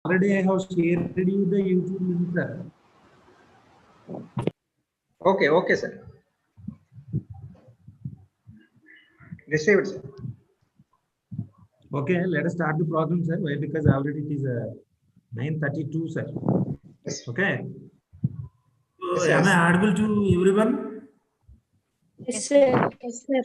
already I have shared you the YouTube link, sir. Okay, sir. Received, sir. Okay, let us start the program, sir. Why? Because already it is 9:32, sir. Yes. Okay. Yes, Am I yes. audible to everyone? Yes, sir. Yes, sir.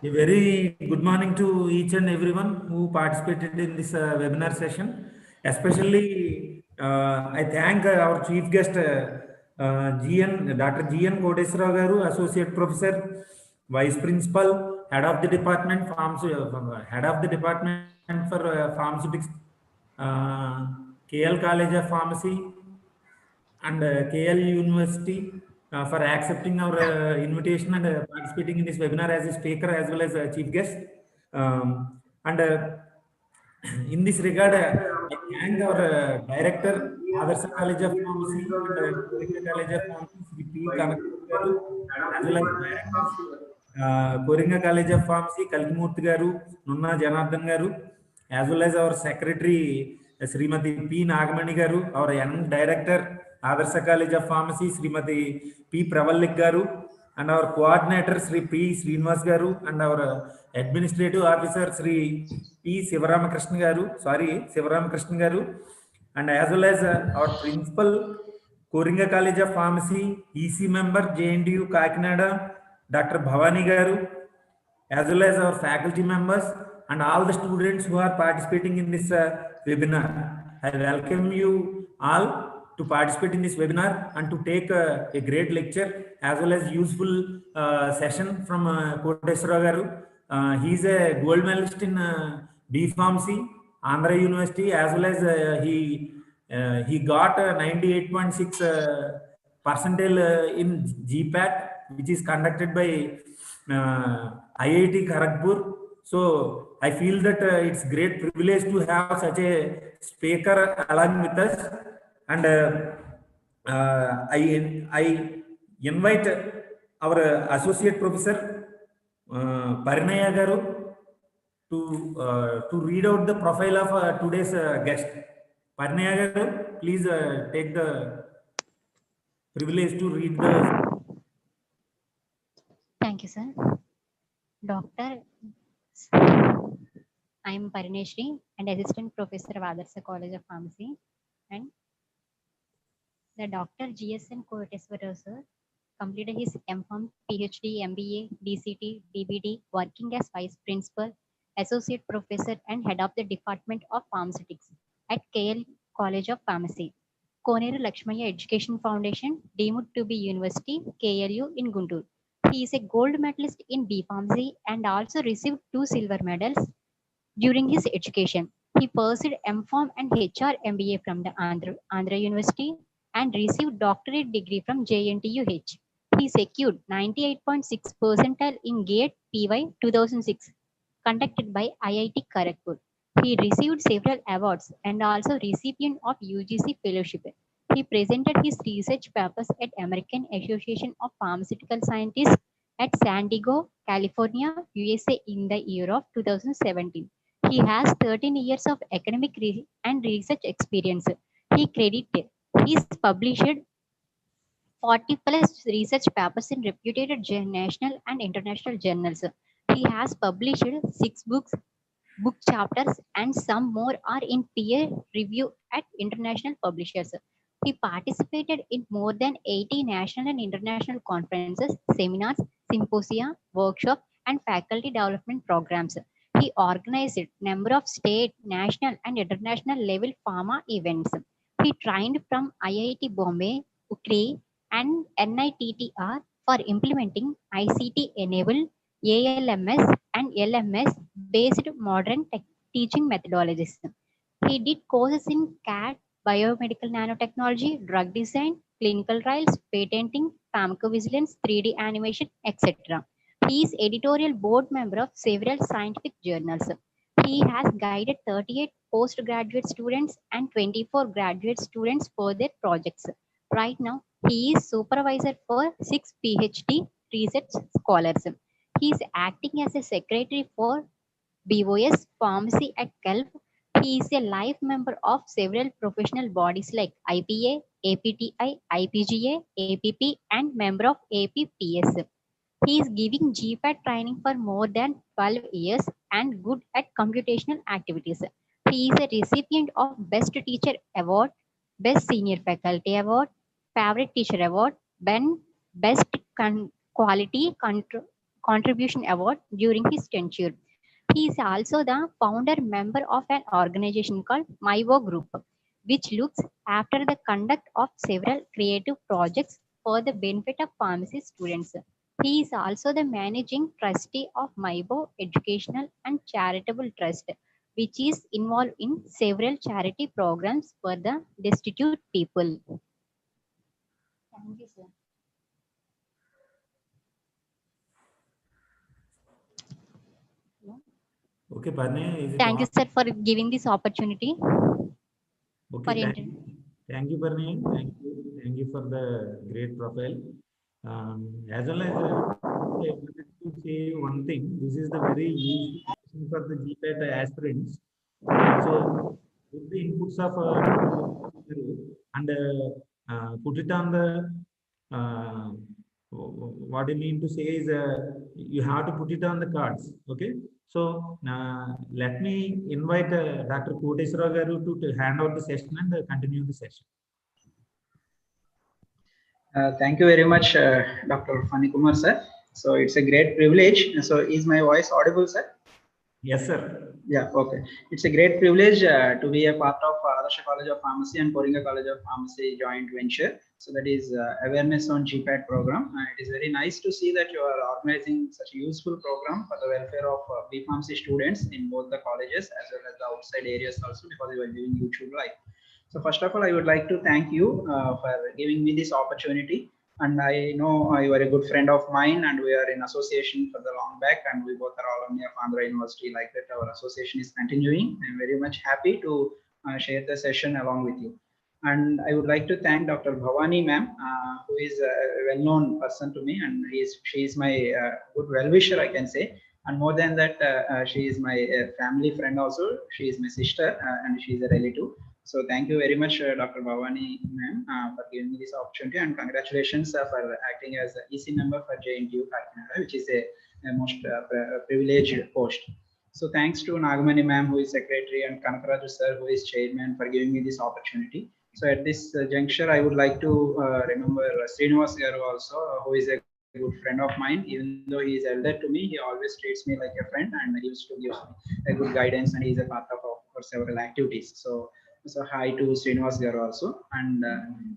A very good morning to each and everyone who participated in this webinar session. Especially, I thank our chief guest, Dr. GN Kodesrao Garu, Associate Professor, Vice Principal, Head of the Department for Pharmaceutics, KL College of Pharmacy, and KL University for accepting our invitation and participating in this webinar as a speaker as well as a chief guest. And in this regard, I thank our director, Adarsa College of Pharmacy and Koringa College of Pharmacy, Sri P. Kanakmurthy Garu, as well as directors, Koringa College of Pharmacy, Kalkimurthy Garu, Nunna Janardhan Garu, as well as our secretary, Srimati P. Nagamani Garu, our young director, Adarsa College of Pharmacy, Srimati P. Pravallik Garu, and our coordinator, Sri P. Srinivas Garu, and our administrative officer, Sri P. Sivaramakrishna Garu, and as well as our principal, Koringa College of Pharmacy, EC member, JNDU Kakinada, Dr. Bhavani Garu, as well as our faculty members and all the students who are participating in this webinar. I welcome you all to participate in this webinar and to take a great lecture as well as useful session from Kodeswara Garu. He is a gold medalist in B Pharmacy, Andhra University, as well as he got 98.6 percentile in GPAT, which is conducted by IIT Kharagpur. So I feel that it's great privilege to have such a speaker along with us, and I invite our associate professor Parinaya Garu to read out the profile of today's guest. Parinaya Garu, please take the privilege to read the. Thank you, sir. Doctor, I am Parineshri and Assistant Professor of Adarsa College of Pharmacy. And the Dr. GSN Kodeswara sir completed his MPharm, PhD, MBA, DCT, DBD, working as Vice Principal, Associate Professor, and Head of the Department of Pharmaceutics at KL College of Pharmacy, Koneru Lakshmaya Education Foundation, deemed to be University, KLU in Guntur. He is a gold medalist in B Pharmacy and also received 2 silver medals during his education. He pursued MPharm and HR MBA from the Andhra University and received doctorate degree from JNTUH. He secured 98.6 percentile in GATE PY 2006 conducted by IIT Kharagpur. He received several awards and also recipient of UGC fellowship. He presented his research papers at American Association of Pharmaceutical Scientists at San Diego, California, USA in the year of 2017. He has 13 years of academic and research experience. He credited he's published 40 plus research papers in reputed national and international journals. He has published 6 books, book chapters, and some more are in peer review at international publishers. He participated in more than 80 national and international conferences, seminars, symposia, workshops, and faculty development programs. He organized a number of state, national, and international level pharma events. He trained from IIT Bombay, UCLA, and NITTR for implementing ICT-enabled ALMS and LMS based modern teaching methodologies. He did courses in CAD, biomedical nanotechnology, drug design, clinical trials, patenting, pharmacovigilance, 3D animation, etc. He is editorial board member of several scientific journals. He has guided 38 postgraduate students and 24 graduate students for their projects. Right now, he is supervisor for 6 PhD research scholars. He is acting as a secretary for BOS Pharmacy at Gulf. He is a life member of several professional bodies like IPA, APTI, IPGA, APP, and member of APPS. He is giving GPAT training for more than 12 years and good at computational activities. He is a recipient of Best Teacher Award, Best Senior Faculty Award, Favorite Teacher Award, Ben Best Quality Contribution Award during his tenure. He is also the founder member of an organization called MyWo Group, which looks after the conduct of several creative projects for the benefit of pharmacy students. He is also the managing trustee of MyBo Educational and Charitable Trust, which is involved in several charity programs for the destitute people. Thank you, sir. Okay, Parne, is it Thank you, on? sir, for giving this opportunity for Okay, inter. thank you, Parne. Thank you for the great profile. As well as I wanted to say one thing. This is the very useful session for the GPAT aspirants. So, with the inputs of Dr. and put it on the uh, what I mean to say is you have to put it on the cards. Okay. So let me invite Dr. Koteswara Garu to hand out the session and continue the session. Thank you very much, Dr. Fani Kumar, sir. So it's a great privilege. So is my voice audible, sir? Yes, sir. Yeah, okay. It's a great privilege to be a part of Adarsha College of Pharmacy and Koringa College of Pharmacy joint venture. So that is awareness on GPAT program. It is very nice to see that you are organizing such a useful program for the welfare of B Pharmacy students in both the colleges as well as the outside areas also, because you are giving YouTube live. So first of all, I would like to thank you for giving me this opportunity. And I know you are a good friend of mine, and we are in association for the long back, and we both are alumni of Andhra University. Like that, our association is continuing. I'm very much happy to share the session along with you. And I would like to thank Dr. Bhavani ma'am, who is a well-known person to me, and she is my good well-wisher, I can say. And more than that, she is my family friend also. She is my sister, and she is a relative. So thank you very much, Dr. Bhavani ma'am, for giving me this opportunity, and congratulations for acting as the EC member for JNTU Kakinada, which is a most privileged post. So thanks to Nagamani ma'am, who is secretary, and Kanakaraju sir, who is chairman, for giving me this opportunity. So at this juncture, I would like to remember Srinivas Garu also, who is a good friend of mine. Even though he is elder to me, he always treats me like a friend, and he used to give me a good guidance, and he is a part of our several activities. So hi to Srinivas Garu also, and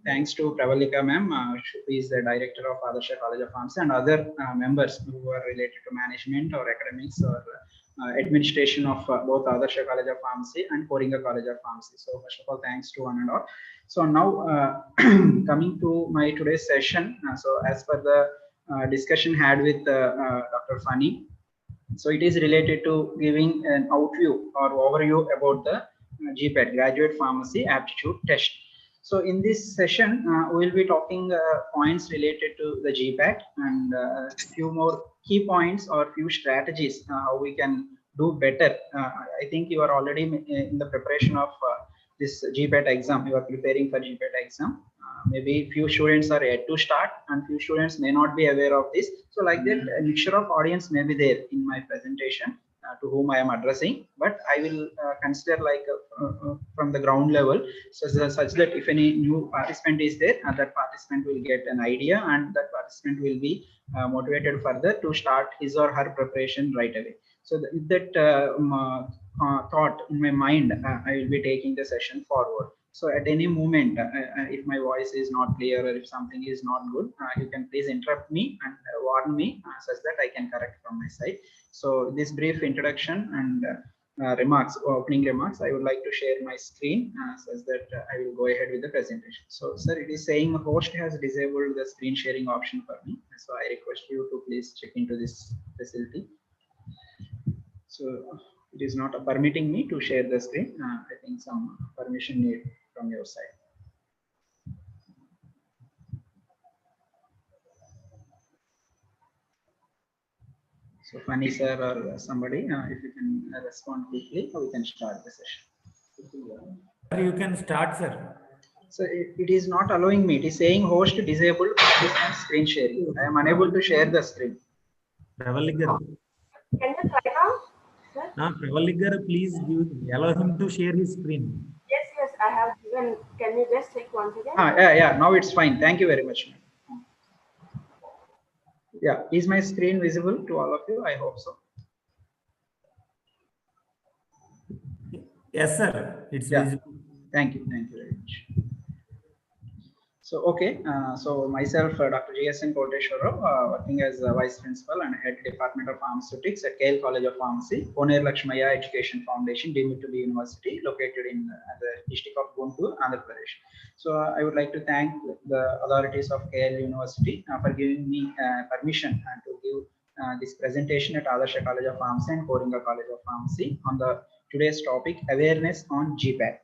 thanks to Pravalika ma'am, who is the director of Adarsha College of Pharmacy, and other members who are related to management or academics or administration of both Adarsha College of Pharmacy and Koringa College of Pharmacy. So first of all, thanks to one and all. So now coming to my today's session. So as per the discussion had with Dr. Fani, so it is related to giving an outview or overview about the GPAT, Graduate Pharmacy Aptitude Test. So in this session, we will be talking points related to the GPAT, and few more key points or few strategies how we can do better. I think you are already in the preparation of this GPAT exam. You are preparing for GPAT exam. Maybe few students are yet to start, and few students may not be aware of this. So like that, a mixture of audience may be there in my presentation to whom I am addressing, but I will consider like from the ground level, such that if any new participant is there, that participant will get an idea, and that participant will be motivated further to start his or her preparation right away. So that thought in my mind, I will be taking the session forward. So at any moment, if my voice is not clear or if something is not good, you can please interrupt me and warn me such that I can correct from my side. So this brief introduction and remarks, opening remarks, I would like to share my screen such that I will go ahead with the presentation. So sir, it is saying host has disabled the screen sharing option for me. So I request you to please check into this facility. So it is not permitting me to share the screen. I think some permission need from your side. So Funny sir or somebody, if you can respond quickly, we can start the session. You can start, sir. So it is not allowing me. It is saying host disabled participant screen sharing. I am unable to share the screen. Pravalligar. Can you try now, sir? Pravalligar, please allow him to share his screen. Yes, I have given. Can you just check once again? Yeah. Now it's fine. Thank you very much. Yeah, is my screen visible to all of you? I hope so. Yes, sir. It's Yeah. visible. Thank you very much. So, okay, so myself, Dr. GSN Koteshwara, working as Vice Principal and Head Department of Pharmaceutics at KL College of Pharmacy, Poner Lakshmaya Education Foundation, deemed to be university, located in the district of Guntur, Andhra Pradesh. So, I would like to thank the authorities of KL University for giving me permission to give this presentation at Adarsha College of Pharmacy and Koringa College of Pharmacy on the today's topic, awareness on GPAT.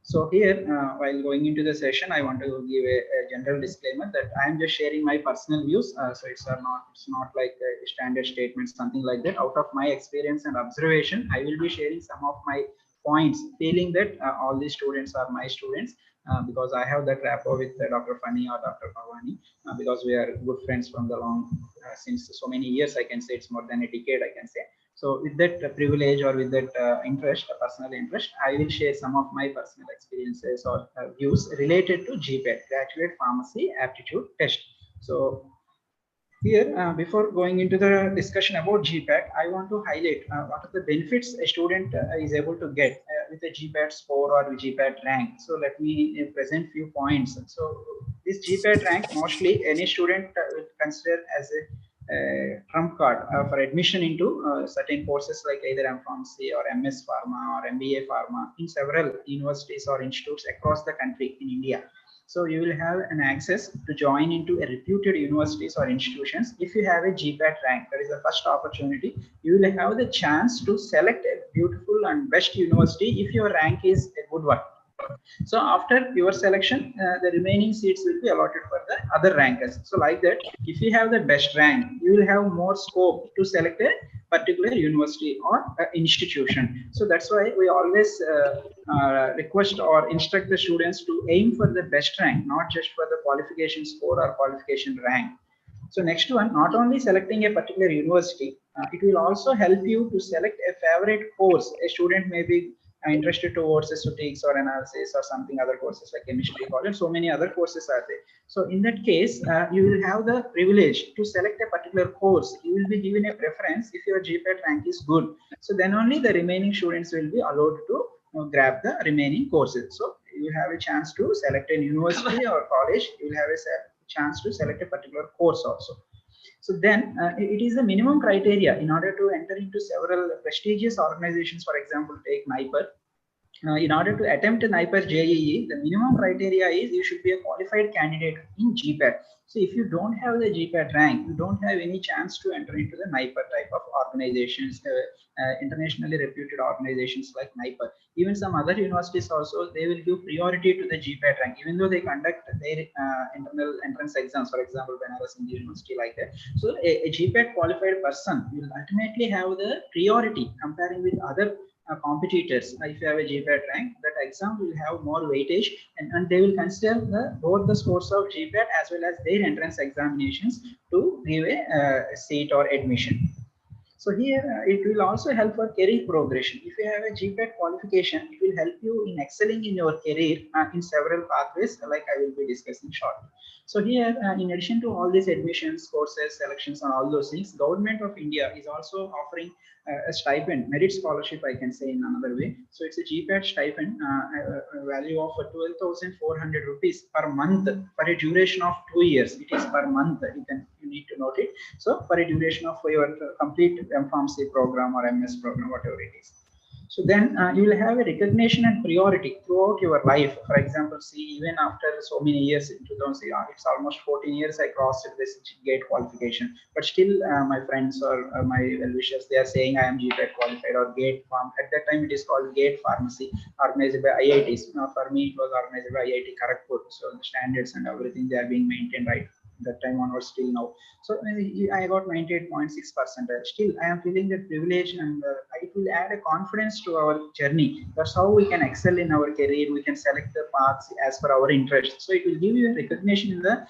So here, while going into the session, I want to give a general disclaimer that I am just sharing my personal views. So it's not like a standard statement, something like that. Out of my experience and observation, I will be sharing some of my points, feeling that all these students are my students because I have that rapport with Dr. Fani or Dr. Pavani because we are good friends from the long since so many years. I can say it's more than a decade. I can say. So with that privilege or with that personal interest, I will share some of my personal experiences or views related to GPAT, Graduate Pharmacy Aptitude Test. So here, before going into the discussion about GPAT, I want to highlight what are the benefits a student is able to get with a GPAT score or GPAT rank. So let me present few points. So this GPAT rank, mostly any student will consider as a trump card for admission into certain courses like either M.Pharmacy or MS Pharma or MBA Pharma in several universities or institutes across the country in India. So you will have an access to join into a reputed universities or institutions. If you have a GPAT rank, that is the first opportunity. You will have the chance to select a beautiful and best university if your rank is a good one. So after your selection, the remaining seats will be allotted for the other rankers. So like that, if you have the best rank, you will have more scope to select a particular university or institution. So that's why we always request or instruct the students to aim for the best rank, not just for the qualification score or qualification rank. So next one, not only selecting a particular university, it will also help you to select a favorite course. A student may be interested towards statistics or analysis or something other courses like chemistry, college, so many other courses are there. So in that case, you will have the privilege to select a particular course. You will be given a preference if your GPAT rank is good. So then only the remaining students will be allowed to grab the remaining courses. So you have a chance to select a university or college. You will have a chance to select a particular course also. So then it is a minimum criteria in order to enter into several prestigious organizations. For example, take NIPER. In order to attempt a NIPER JEE, the minimum criteria is you should be a qualified candidate in GPAT. So if you don't have the GPAT rank, you don't have any chance to enter into the NIPER type of organizations, internationally reputed organizations like NIPER. Even some other universities also, they will give priority to the GPAT rank, even though they conduct their internal entrance exams, for example, Banaras Hindu University like that. So a GPAT qualified person will ultimately have the priority comparing with other competitors. If you have a GPAT rank, that exam will have more weightage and they will consider both the scores of GPAT as well as their entrance examinations to give a seat or admission. So here it will also help for career progression. If you have a GPAT qualification, it will help you in excelling in your career in several pathways like I will be discussing shortly. So here, in addition to all these admissions, courses, selections and all those things, Government of India is also offering a stipend, merit scholarship I can say in another way. So it's a GPAT stipend, a value of 12,400 rupees per month for a duration of 2 years. It is per month, you need to note it. So for a duration of your complete M.Pharmacy program or MS program, whatever it is. So then you will have a recognition and priority throughout your life. For example, see, even after so many years in 2000, it's almost 14 years I crossed this GATE qualification. But still, my friends or my well-wishers, they are saying I am GPAT qualified or GATE Pharm. At that time, it is called GATE Pharmacy, organized by IITs. Now, for me, it was organized by IIT Kharagpur. So the standards and everything, they are being maintained right that time onwards till now. So I got 98.6%. Still, I am feeling that privilege, and it will add a confidence to our journey. That's how we can excel in our career. We can select the paths as per our interest. So it will give you a recognition in the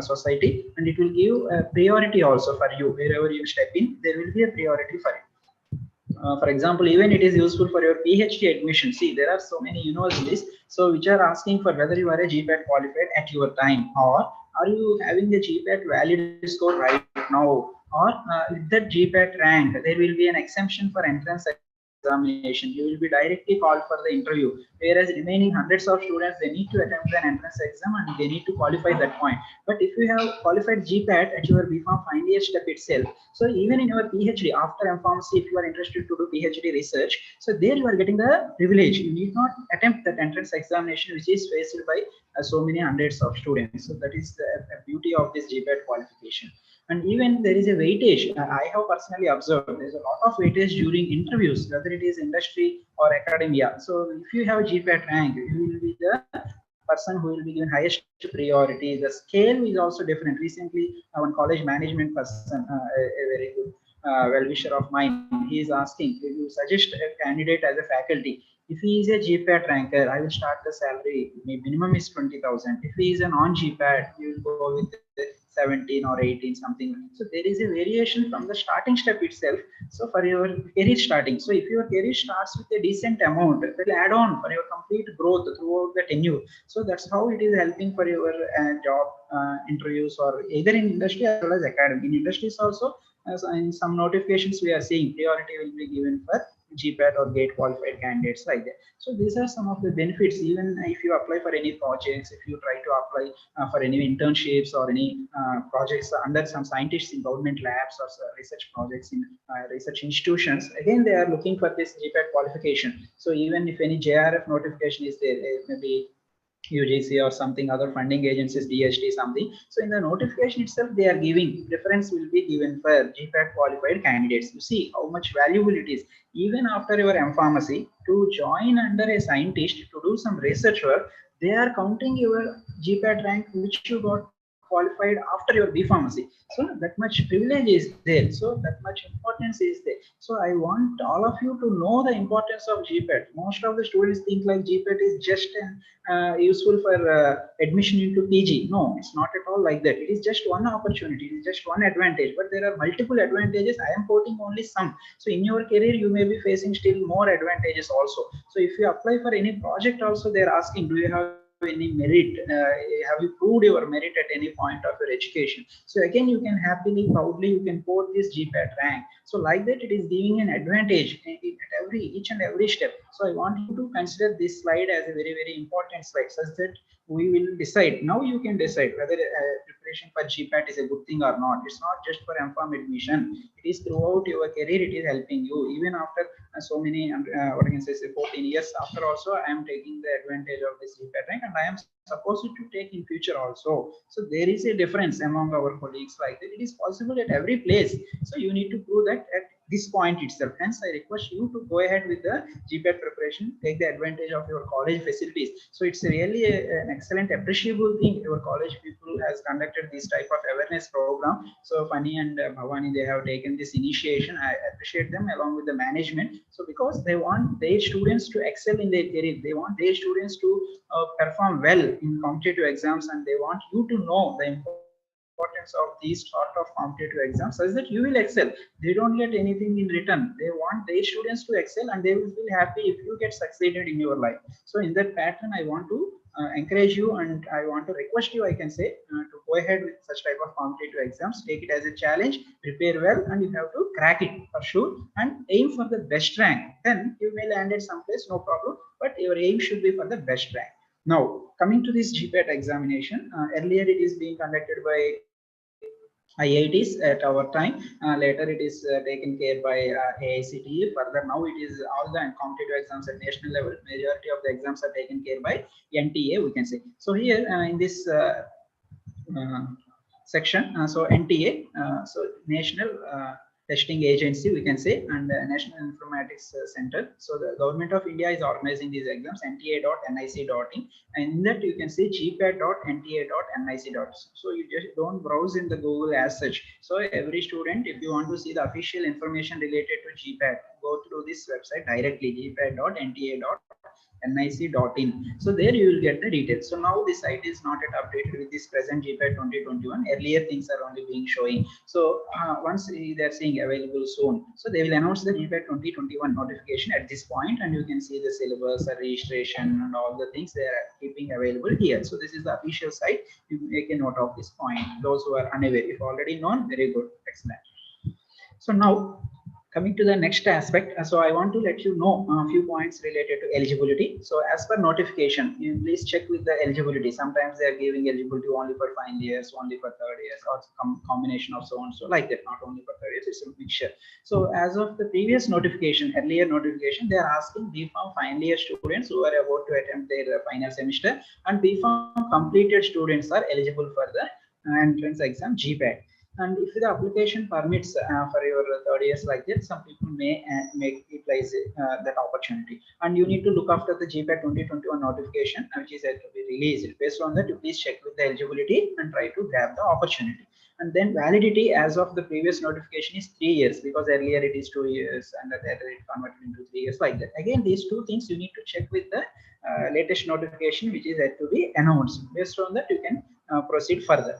society, and it will give a priority also for you. Wherever you step in, there will be a priority for you. For example, even it is useful for your PhD admission. See, there are so many universities, so which are asking for whether you are a GPAT qualified at your time, or are you having a GPAT valid score right now, or with that GPAT rank, there will be an exemption for entrance examination. You will be directly called for the interview, whereas remaining hundreds of students, they need to attempt an entrance exam and they need to qualify that point. But if you have qualified GPAT at your BPharm final year step itself, so even in your PhD after M.Pharmacy, if you are interested to do PhD research, so there you are getting the privilege. You need not attempt that entrance examination, which is faced by so many hundreds of students. So that is the beauty of this GPAT qualification. And even there is a weightage. I have personally observed there is a lot of weightage during interviews, whether it is industry or academia. So if you have GPAT rank, you will be the person who will be given highest priority. The scale is also different. Recently, one college management person, a very good well-wisher of mine, he is asking, if you suggest a candidate as a faculty, if he is a GPAT ranker, I will start the salary, minimum is 20,000. If he is a non-GPAT, you will go with 17 or 18 something. So there is a variation from the starting step itself. So for your career starting, so if your career starts with a decent amount, that will add on for your complete growth throughout the tenure. So that's how it is helping for your job interviews, or either in industry as well as academic. In industries also, as in some notifications we are seeing, priority will be given for GPAT or GATE qualified candidates like that. So these are some of the benefits. Even if you apply for any projects, if you try to apply for any internships or any projects under some scientists in government labs or research projects in research institutions, again they are looking for this GPAT qualification. So even if any JRF notification is there, maybe UGC or something other funding agencies, DHT something. So in the notification itself, they are giving preference will be given for GPAT qualified candidates. You see how much valuable it is. Even after your M.Pharmacy, to join under a scientist to do some research work, they are counting your GPAT rank which you got qualified after your B.Pharmacy. So that much privilege is there. So that much importance is there. So I want all of you to know the importance of GPAT. Most of the students think like GPAT is just useful for admission into PG. No, it's not at all like that. It is just one opportunity. It is just one advantage. But there are multiple advantages. I am quoting only some. So in your career, you may be facing still more advantages also. So if you apply for any project also, they are asking, do you have any merit? Have you proved your merit at any point of your education? So again, you can happily, proudly, you can quote this GPAT rank. So like that, it is giving an advantage at each and every step. So I want you to consider this slide as a very, very important slide, such that we will decide. Now you can decide whether preparation for GPAT is a good thing or not. It's not just for M.Pharm admission. It is throughout your career. It is helping you even after so many what I can say 14 years after also. I am taking the advantage of this GPAT rank, and I am supposed to take in future also. So there is a difference among our colleagues like that. It is possible at every place. So you need to prove that at this point itself. Hence, I request you to go ahead with the GPAT preparation, take the advantage of your college facilities. So it's really an excellent, appreciable thing. Your college people has conducted this type of awareness program. So Fani and Bhavani, they have taken this initiation. I appreciate them along with the management. So because they want their students to excel in their career, they want their students to perform well in competitive exams, and they want you to know the importance of these sort of competitive exams such that you will excel. They don't get anything in return. They want their students to excel, and they will feel happy if you get succeeded in your life. So in that pattern, I want to encourage you, and I want to request you, I can say, to go ahead with such type of competitive exams. Take it as a challenge, prepare well, and you have to crack it for sure, and aim for the best rank. Then you may land at some place, no problem, but your aim should be for the best rank. Now, coming to this GPAT examination, earlier it is being conducted by IITs at our time. Later it is taken care by AICTE. Further now it is all the competitive exams at national level. Majority of the exams are taken care by NTA, we can say. So here in this section, so NTA, so National testing agency, we can say, and National Informatics Center. So the government of India is organizing these exams, nta.nic.in, and in that you can see gpat.nta.nic.in. So you just don't browse in the Google as such. So every student, if you want to see the official information related to GPAT, go through this website directly, gpat.nta.nic.in. So there you will get the details. So now the site is not yet updated with this present GPAT 2021. Earlier things are only being showing. So once they are saying available soon, so they will announce the GPAT 2021 notification at this point, and you can see the syllabus, the registration, and all the things they are keeping available here. So this is the official site. You make a note of this point. Those who are unaware, if already known, very good, excellent. So now coming to the next aspect, so I want to let you know a few points related to eligibility. So as per notification, you please check with the eligibility. Sometimes they are giving eligibility only for final years, only for third years, or combination of so on, so like that, not only for third years, it's a mixture. So as of the previous notification, earlier notification, they are asking BPharm final year students who are about to attempt their final semester, and BPharm completed students are eligible for the entrance exam GPAT. And if the application permits for your third years like that, some people may utilize that opportunity. And you need to look after the GPAT 2021 notification, which is yet to be released. Based on that, you please check with the eligibility and try to grab the opportunity. And then validity as of the previous notification is 3 years, because earlier it is 2 years and later it converted into 3 years like that. Again, these two things you need to check with the latest notification, which is yet to be announced. Based on that, you can proceed further.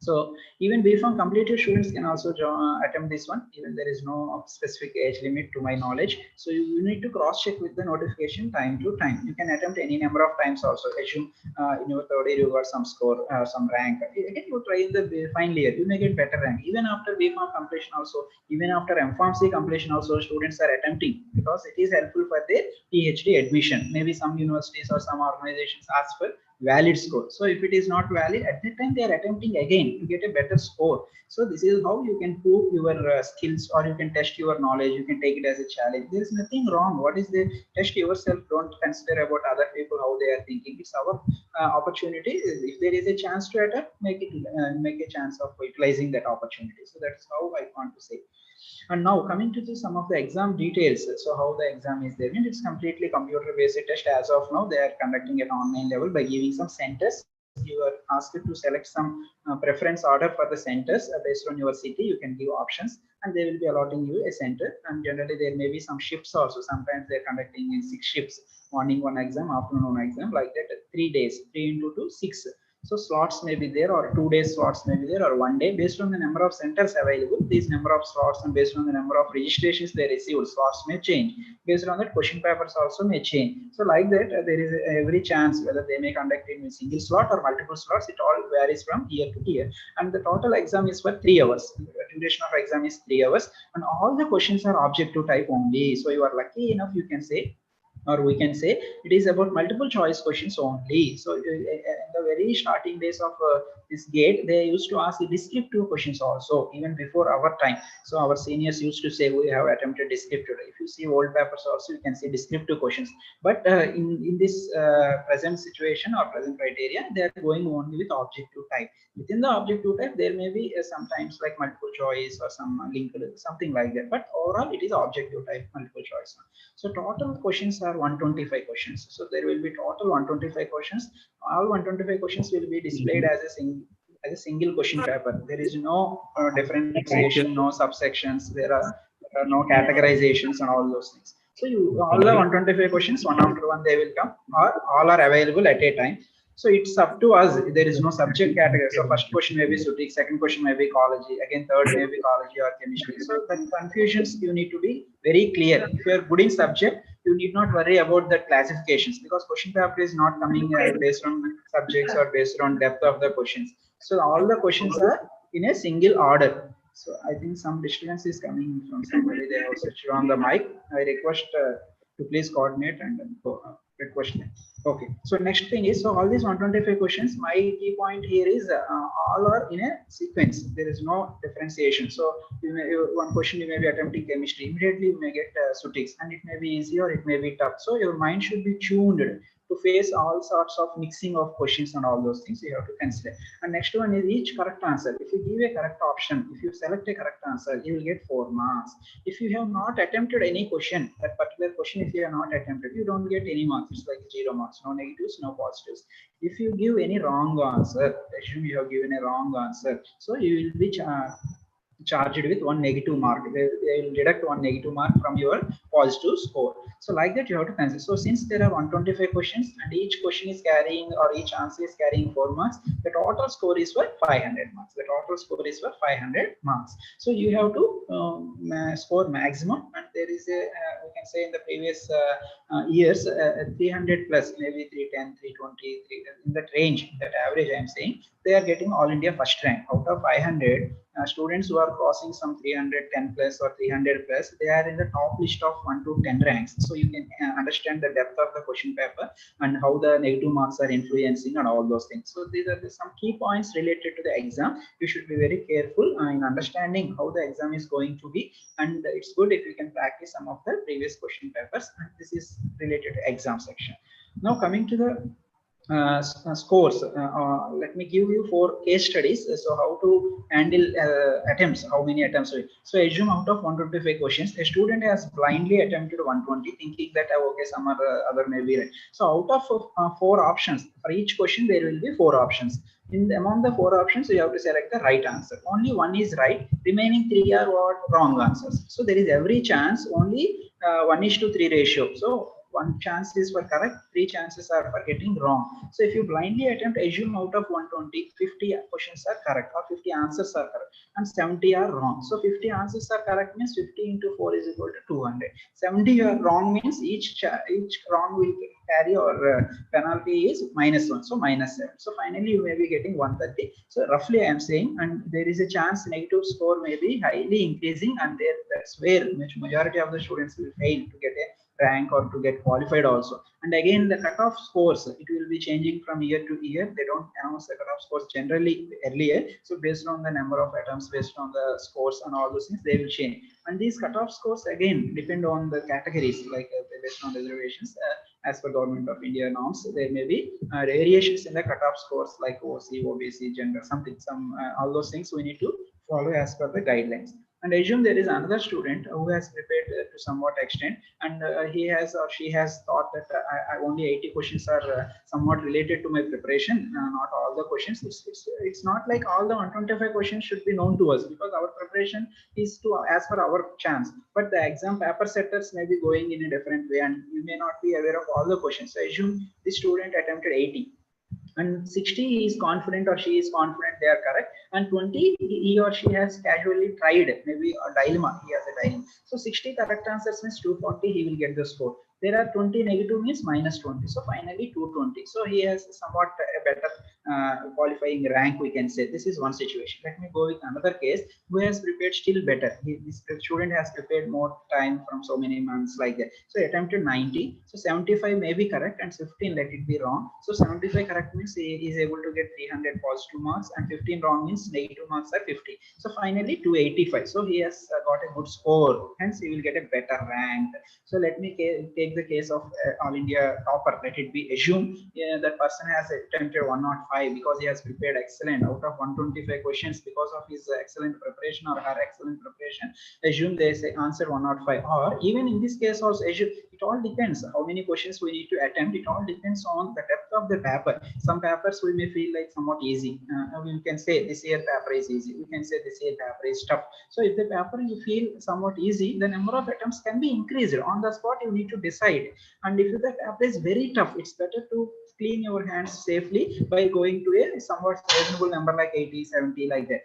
So even BPharm completed students can also attempt this one. Even there is no specific age limit to my knowledge. So you need to cross check with the notification time to time. You can attempt any number of times also. Assume in your third year you got some score, some rank. Again, you try in the final year, you may get better rank. Even after BPharm completion also, even after MPharmC completion also, students are attempting, because it is helpful for their PhD admission. Maybe some universities or some organizations ask for valid score. So if it is not valid, at that time they are attempting again to get a better score. So this is how you can prove your skills, or you can test your knowledge. You can take it as a challenge. There is nothing wrong. What is the test yourself? Don't consider about other people how they are thinking. It's our opportunity. If there is a chance to attempt, make a chance of utilizing that opportunity. So that's how I want to say. And now coming to some of the exam details. So how the exam is there, and it's completely computer based test. As of now, they are conducting at online level by giving some centers. You are asked to select some preference order for the centers based on your city. You can give options, and they will be allotting you a center. And generally there may be some shifts also. Sometimes they're conducting in 6 shifts: morning one exam, afternoon one exam, like that. 3 days, 3 into 2, 6. So slots may be there, or 2 days slots may be there, or 1 day. Based on the number of centers available, these number of slots, and based on the number of registrations they received, slots may change. Based on that, question papers also may change. So like that, there is every chance whether they may conduct in a single slot or multiple slots. It all varies from year to year. And the total exam is for 3 hours. The duration of exam is 3 hours, and all the questions are objective type only. So you are lucky enough, you can say, or we can say it is about multiple choice questions only. So in the very starting days of this gate, they used to ask descriptive questions also, even before our time. So our seniors used to say we have attempted descriptive. If you see old papers also, you can see descriptive questions. But in this present situation or present criteria, they are going only with objective type. Within the objective type, there may be sometimes like multiple choice or some linked, something like that. But overall, it is objective type, multiple choice. So total questions are 125 questions. So there will be total 125 questions. All 125 questions will be displayed as a single question paper. There is no differentiation, no subsections. There are no categorizations and all those things. So all the 125 questions, one after one, they will come, or all are available at a time. So it's up to us. There is no subject category. So first question may be physics, second question may be ecology, again third may be ecology or chemistry. So the confusions, you need to be very clear. If you are good in subject, you need not worry about the classifications, because question paper is not coming based on subjects or based on depth of the questions. So all the questions are in a single order. So I think some disturbance is coming from somebody. They have switched on the mic. I request to please coordinate and request them. Okay. So next thing is, so all these 125 questions, my key point here is all are in a sequence. There is no differentiation. So one question you may be attempting chemistry, immediately you may get physics, and it may be easy or it may be tough. So your mind should be tuned to face all sorts of mixing of questions and all those things you have to consider. And next one is each correct answer. If you give a correct option, if you select a correct answer, you will get 4 marks. If you have not attempted any question, that particular question, if you have not attempted, you don't get any marks. It's like 0 marks, no negatives, no positives. If you give any wrong answer, assume you have given a wrong answer, so you will be charged with 1 negative mark. They will deduct 1 negative mark from your positive score. So like that you have to consider. So since there are 125 questions and each question is carrying, or each answer is carrying 4 marks, the total score is for 500 marks. The total score is for 500 marks. So you have to score maximum, and there is a we can say in the previous years 300 plus, maybe 310, 320, in that range, that average I am saying, they are getting all India first rank. Out of 500 students who are crossing some 310 plus or 300 plus, they are in the top list of 1 to 10 ranks. So you can understand the depth of the question paper and how the negative marks are influencing and all those things. So these are some key points related to the exam. You should be very careful in understanding how the exam is going to be, and it's good if you can practice some of the previous question papers. And this is related to exam section. Now coming to the scores, let me give you 4 case studies. So how to handle attempts, how many attempts. So assume out of 125 questions, a student has blindly attempted 120, thinking that okay, some other may be right. So out of 4 options, for each question there will be 4 options. Among the 4 options, you have to select the right answer. Only one is right, remaining 3 are what? Wrong answers. So there is every chance only 1:3 ratio. So 1 chance is for correct, 3 chances are for getting wrong. So if you blindly attempt, assume out of 120, 50 questions are correct, or 50 answers are correct, and 70 are wrong. So 50 answers are correct means 50 into 4 is equal to 200. 70 are wrong means each wrong will carry, or penalty is -1, so -7. So finally you may be getting 130. So roughly I am saying, and there is a chance negative score may be highly increasing, and that's where majority of the students will fail to get a rank or to get qualified also. And again, the cutoff scores, it will be changing from year to year. They don't announce the cutoff scores generally earlier. So based on the number of attempts, based on the scores and all those things, they will change. And these cutoff scores again depend on the categories, like based on reservations. As per Government of India norms, there may be variations in the cutoff scores, like OC, OBC, gender, some all those things we need to follow as per the guidelines. And assume there is another student who has prepared to somewhat extent, and he has or she has thought that only 80 questions are somewhat related to my preparation, not all the questions. It's not like all the 125 questions should be known to us, because our preparation is to as per our chance. But the exam paper setters may be going in a different way, and you may not be aware of all the questions. So assume the student attempted 80. And 60 he is confident, or she is confident they are correct, and 20 he or she has casually tried, maybe a dilemma, he has a dilemma. So 60 correct answers means 240, he will get the score. There are 20 negative means -20, so finally 220. So he has somewhat a better qualifying rank, we can say. This is one situation. Let me go with another case who has prepared still better. This student has prepared more time from so many months, like that. So attempted 90, so 75 may be correct and 15 let it be wrong. So 75 correct means he is able to get 300 positive marks, and 15 wrong means negative marks are 50. So finally 285. So he has got a good score, hence he will get a better rank. So let me take the case of All India topper. Let it be assume that person has attempted 105 because he has prepared excellent out of 125 questions because of his excellent preparation or her excellent preparation. Assume they say answer 105, or even in this case also assume, it all depends how many questions we need to attempt. It all depends on the depth of the paper. Some papers we may feel like somewhat easy. We can say this year paper is easy. We can say this year paper is tough. So if the paper you feel somewhat easy, the number of attempts can be increased. On the spot you need to decide. And if the paper is very tough, it's better to clean your hands safely by going to a somewhat reasonable number like 80, 70, like that.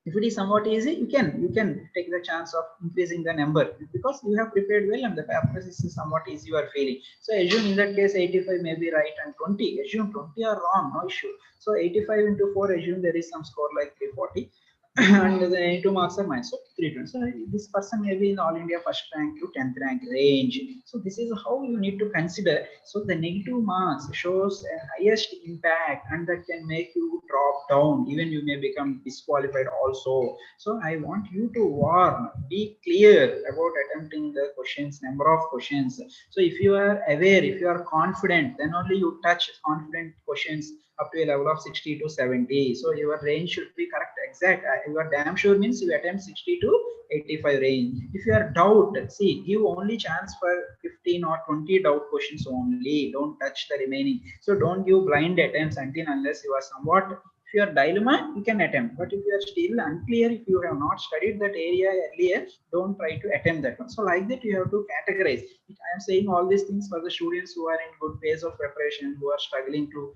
If it is somewhat easy, you can take the chance of increasing the number because you have prepared well and the paper is somewhat easy you are feeling. So assume in that case 85 may be right and 20. Assume 20 are wrong, no issue. So 85 into 4, assume there is some score like 340. and the 92 marks are minus, so 320. So this person may be in all India first rank to 10th rank range. So this is how you need to consider. So the negative marks shows a highest impact, and that can make you drop down. Even you may become disqualified also. So I want you to warn, be clear about attempting the questions, number of questions. So if you are aware, if you are confident, then only you touch confident questions up to a level of 60 to 70. So your range should be correct, exact. You are damn sure means you attempt 60 to 85 range. If you are doubt, see, give only chance for 15 or 20 doubt questions only. Don't touch the remaining. So don't give blind attempts until unless you are somewhat. If you are dilemma, you can attempt. But if you are still unclear, if you have not studied that area earlier, don't try to attempt that one. So like that, you have to categorize. I am saying all these things for the students who are in good phase of preparation, who are struggling to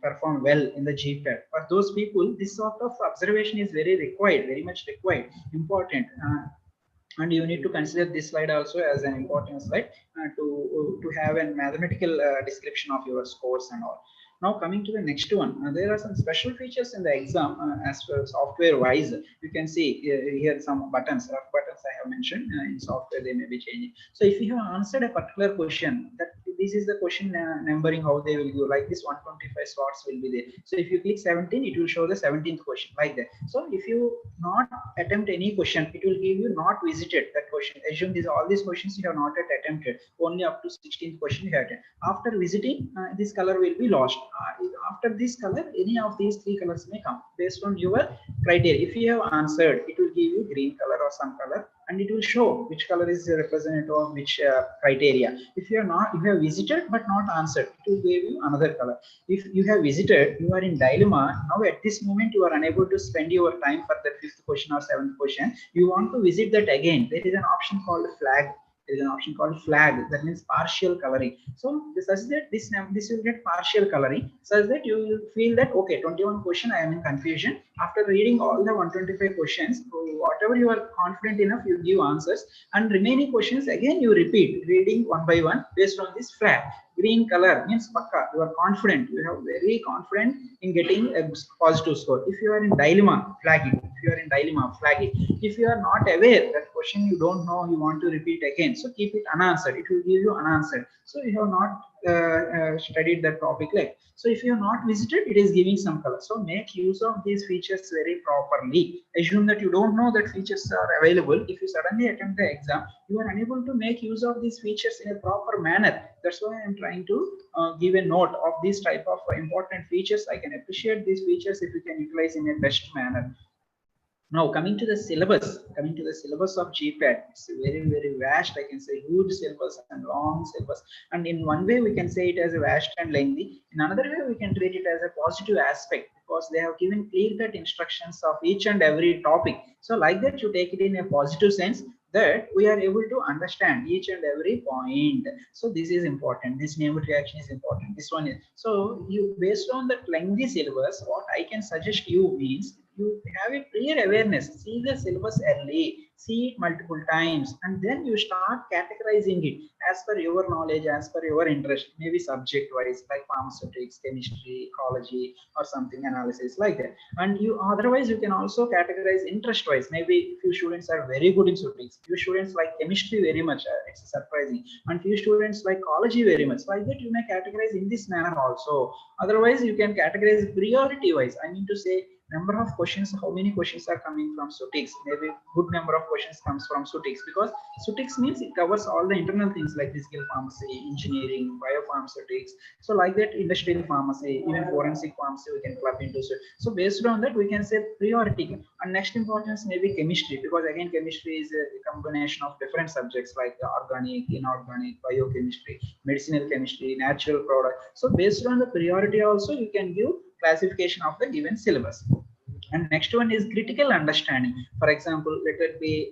perform well in the GPAT. For those people, this sort of observation is very required, very much required, important. And you need to consider this slide also as an important slide to have a mathematical description of your scores and all. Now coming to the next one, there are some special features in the exam as far as software wise. You can see here some buttons, rough buttons I have mentioned. In software they may be changing. So if you have answered a particular question, that this is the question numbering, how they will go like this. 125 slots will be there. So if you click 17, it will show the 17th question like that. So if you not attempt any question, it will give you not visited that question. Assume these all these questions you have not yet attempted, only up to 16th question you have attempted. After visiting, this color will be lost. After this color, any of these three colors may come based on your criteria. If you have answered, it will give you green color or some color, and it will show which color is representative of which criteria. If you are not, if you have visited but not answered, it will give you another color. If you have visited, you are in dilemma. Now at this moment, you are unable to spend your time for the 5th question or 7th question. You want to visit that again. There is an option called flag. There is an option called flag, that means partial coloring. So such that this will get partial coloring, such that you will feel that okay, 21 question I am in confusion. After reading all the 125 questions, whatever you are confident enough, you give answers, and remaining questions again you repeat reading one by one based on this flag. Green color means pakka, you are confident, you have very confident in getting a positive score. If you are in dilemma, flag it. If you are in dilemma, flag it. If you are not aware that question you don't know, you want to repeat again, so keep it unanswered. It will give you unanswered. So you have not studied that topic like. So if you have not visited, it is giving some color. So make use of these features very properly. Assume that you don't know that features are available. If you suddenly attempt the exam, you are unable to make use of these features in a proper manner. That's why I am trying to give a note of this type of important features. I can appreciate these features if you can utilize in a best manner. Now coming to the syllabus of GPAT, it's very, very vast. I can say huge syllabus and long syllabus. And in one way we can say it as a vast and lengthy. In another way we can treat it as a positive aspect, because they have given clear-cut instructions of each and every topic. So like that, you take it in a positive sense, that we are able to understand each and every point. So this is important. This name reaction is important. This one is. So you, based on that lengthy syllabus, what I can suggest you means you have a clear awareness. See the syllabus early, see it multiple times, and then you start categorizing it as per your knowledge, as per your interest, maybe subject wise, like pharmaceutics, chemistry, ecology, or something analysis like that. And you otherwise you can also categorize interest wise. Maybe few students are very good in physics, few students like chemistry very much, it's surprising, and few students like ecology very much. Like that, you may categorize in this manner also. Otherwise, you can categorize priority wise. I mean to say, number of questions, how many questions are coming from SUTIX. Maybe good number of questions comes from SUTIX, because SUTIX means it covers all the internal things like physical pharmacy, engineering, biopharmaceutics. So like that, industrial pharmacy, even forensic pharmacy we can club into. So based on that, we can say priority. And next importance maybe chemistry, because again chemistry is a combination of different subjects like organic, inorganic, biochemistry, medicinal chemistry, natural product. So based on the priority also, you can give classification of the given syllabus. And next one is critical understanding. For example, let it be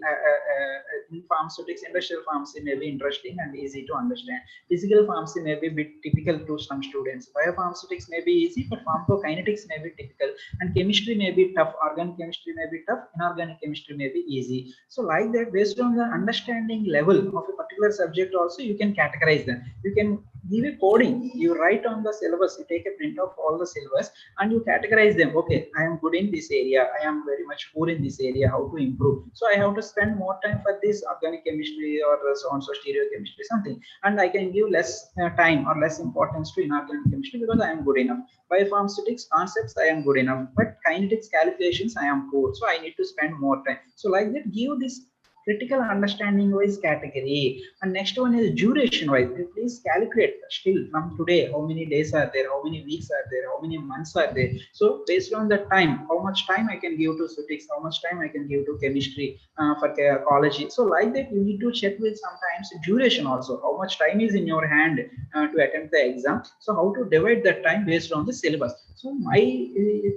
in pharmaceutics, industrial pharmacy may be interesting and easy to understand. Physical pharmacy may be a bit typical to some students. Biopharmaceutics may be easy, but pharmacokinetics may be typical. And chemistry may be tough. Organic chemistry may be tough. Inorganic chemistry may be easy. So like that, based on the understanding level of a particular subject also, you can categorize them. You can give a coding. You write on the syllabus, you take a print of all the syllabus and you categorize them. Okay, I am good in this area, I am very much poor in this area, how to improve. So I have to spend more time for this organic chemistry or so on so stereochemistry something, and I can give less time or less importance to inorganic chemistry because I am good enough. Biopharmaceutics concepts I am good enough, but kinetics calculations I am poor, so I need to spend more time. So like that, give this critical understanding wise category. And next one is duration wise. Please calculate still from today how many days are there, how many weeks are there, how many months are there. So based on the time, how much time I can give to physics, how much time I can give to chemistry, for ecology. So like that, you need to check with sometimes duration also, how much time is in your hand to attempt the exam. So how to divide that time based on the syllabus. So my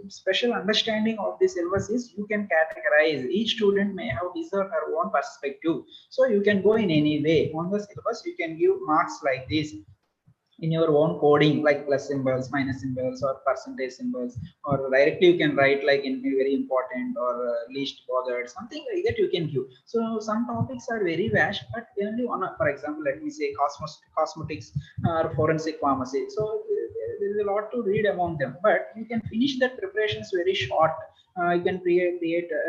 special understanding of the syllabus is you can categorize. Each student may have his or her own perspective. So you can go in any way on the syllabus. You can give marks like this in your own coding, like plus symbols, minus symbols, or percentage symbols, or directly you can write like in very important or least bothered, something like that you can give. So some topics are very vast, but only one, for example, let me say cosmetics or forensic pharmacy. So there is a lot to read among them, but you can finish that preparations very short. You can create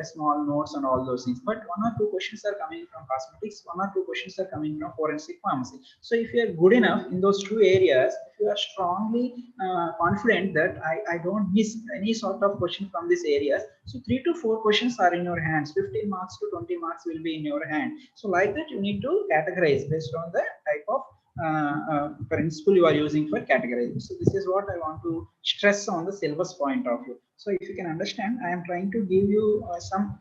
small notes and all those things, but one or two questions are coming from cosmetics, one or two questions are coming from forensic pharmacy. So if you are good enough in those two areas, if you are strongly confident that I don't miss any sort of question from these areas, so 3 to 4 questions are in your hands, 15 marks to 20 marks will be in your hand. So like that, you need to categorize based on the type of principle you are using for categorizing. So this is what I want to stress on the syllabus point of view. So if you can understand, I am trying to give you some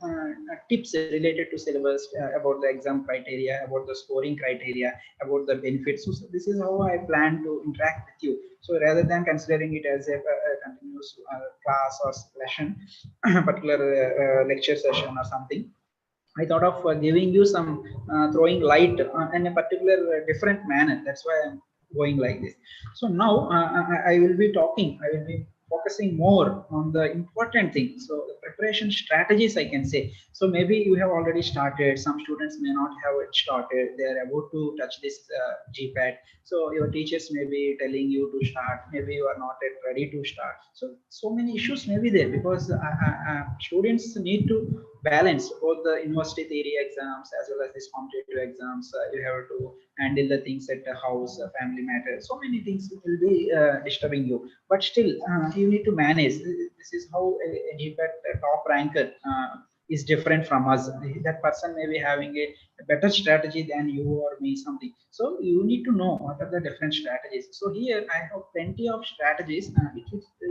tips related to syllabus, about the exam criteria, about the scoring criteria, about the benefits. So this is how I plan to interact with you. So rather than considering it as a continuous class or lesson, particular lecture session or something, I thought of giving you some throwing light in a particular different manner. That's why I'm going like this. So now I will be talking. I will be focusing more on the important things. So the preparation strategies, I can say. So maybe you have already started. Some students may not have it started. They are about to touch this GPAT. So your teachers may be telling you to start. Maybe you are not yet ready to start. So many issues may be there because students need to balance both the university theory exams as well as these competitive exams. You have to handle the things at the house, family matters. So many things will be disturbing you, but still you need to manage. This is how a GPAT top ranker is different from us. That person may be having a better strategy than you or me, something. So you need to know what are the different strategies. So here I have plenty of strategies.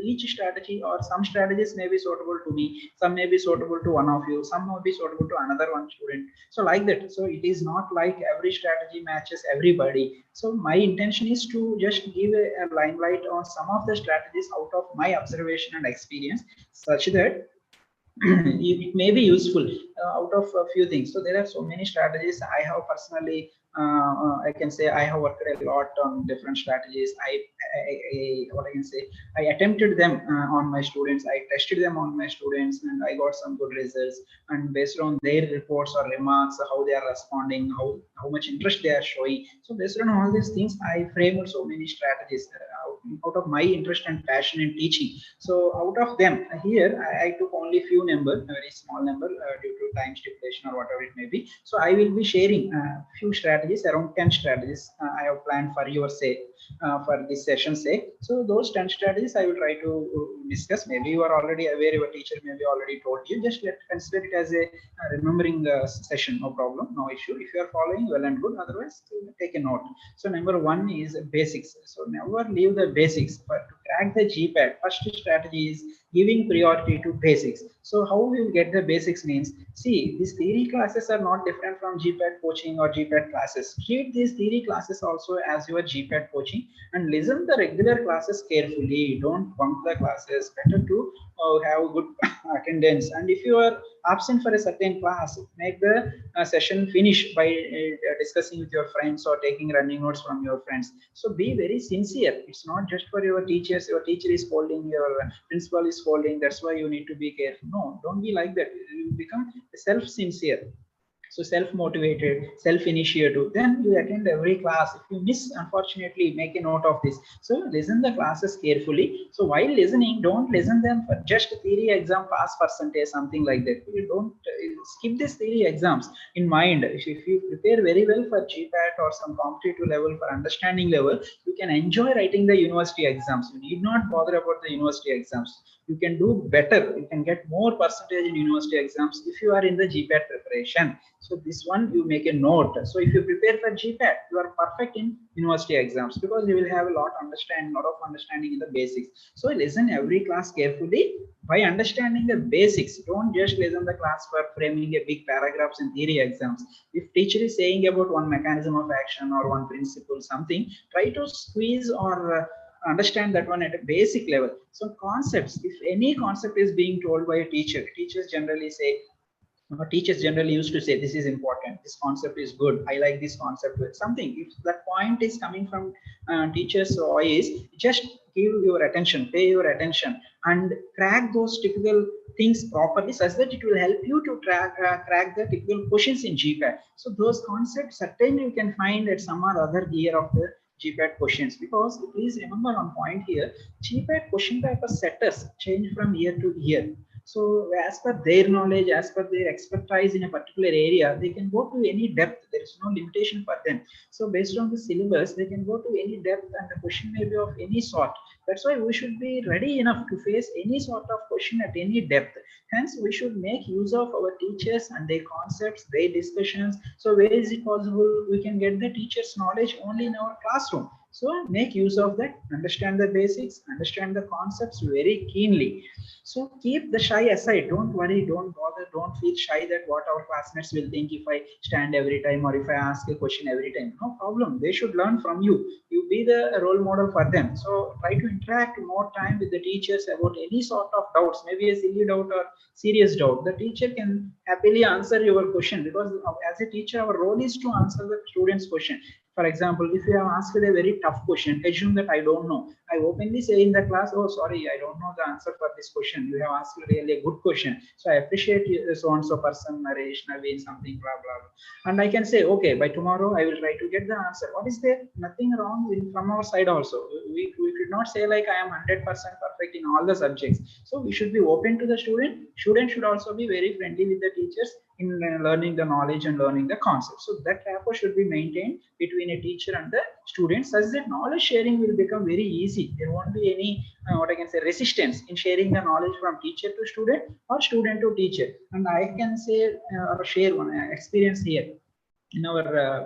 Each strategy or some strategies may be suitable to me, some may be suitable to one of you, some may be suitable to another one student. So like that. So it is not like every strategy matches everybody. So my intention is to just give a limelight on some of the strategies out of my observation and experience, such that it may be useful out of a few things. So there are so many strategies I have personally. I can say I have worked a lot on different strategies. What I can say, I attempted them on my students. I tested them on my students, and I got some good results. And based on their reports or remarks, how they are responding, how much interest they are showing. So based on all these things, I framed so many strategies out of my interest and passion in teaching. So out of them, here I took only few number, a very small number due to time stipulation or whatever it may be. So I will be sharing few strategies, around 10 strategies I have planned for your sake, for this session sake. So those 10 strategies I will try to discuss. Maybe you are already aware, your teacher maybe already told you. Just consider it as a remembering session, no problem, no issue. If you are following, well and good. Otherwise, take a note. So number one is basics. So never leave the basics. But to crack the GPAT, first strategy is giving priority to basics. So how we will get the basics means, see, these theory classes are not different from GPAT coaching or GPAT classes. Treat these theory classes also as your GPAT coaching and listen the regular classes carefully. Don't bunk the classes. Better to have good attendance. And if you are absent for a certain class, make the session finish by discussing with your friends or taking running notes from your friends. So be very sincere. It's not just for your teachers. Your teacher is scolding, your principal is scolding, that's why you need to be careful. No, don't be like that. You become self-sincere. So self-motivated, self-initiative, then you attend every class. If you miss, unfortunately, make a note of this. So listen the classes carefully. So while listening, don't listen them for just theory exam pass percentage, something like that. You don't skip these theory exams in mind. If you prepare very well for GPAT or some competitive level, for understanding level, you can enjoy writing the university exams. You need not bother about the university exams. You can do better. You can get more percentage in university exams if you are in the GPAT preparation. So this one you make a note. So if you prepare for GPAT, you are perfect in university exams because you will have a lot of understanding in the basics. So listen every class carefully by understanding the basics. Don't just listen the class for framing a big paragraphs in theory exams. If teacher is saying about one mechanism of action or one principle something, try to squeeze or understand that one at a basic level. So concepts, if any concept is being told by a teacher, teachers generally used to say this is important, this concept is good, I like this concept with something. If that point is coming from teachers voice, just give your attention, pay your attention, and crack those typical things properly such that it will help you to crack the typical questions in GPAT. So those concepts certainly you can find at some or other year of the GPAT questions, because please remember one point here, GPAT question paper setters change from year to year. So as per their knowledge, as per their expertise in a particular area, they can go to any depth. There is no limitation for them. So based on the syllabus, they can go to any depth and the question may be of any sort. That's why we should be ready enough to face any sort of question at any depth. Hence, we should make use of our teachers and their concepts, their discussions. So where is it possible we can get the teacher's knowledge only in our classroom? So make use of that, understand the basics, understand the concepts very keenly. So keep the shy aside. Don't worry, don't bother, don't feel shy that what our classmates will think if I stand every time or if I ask a question every time. No problem. They should learn from you. You be the role model for them. So try to interact more time with the teachers about any sort of doubts, maybe a silly doubt or serious doubt. The teacher can happily answer your question, because as a teacher, our role is to answer the student's question. For example, if you have asked a very tough question, assume that I don't know. I openly say in the class, oh, sorry, I don't know the answer for this question. You have asked really a good question. So I appreciate you, so-and-so person, Naresh, Naveen, something, blah, blah, blah. And I can say, okay, by tomorrow, I will try to get the answer. What is there? Nothing wrong from our side also. We should not say like I am 100% perfect in all the subjects. So we should be open to the student. Student should also be very friendly with the teachers in learning the knowledge and learning the concept. So that rapport should be maintained between a teacher and the student, such that knowledge sharing will become very easy. There won't be any what I can say resistance in sharing the knowledge from teacher to student or student to teacher. And I can say or share one experience here in our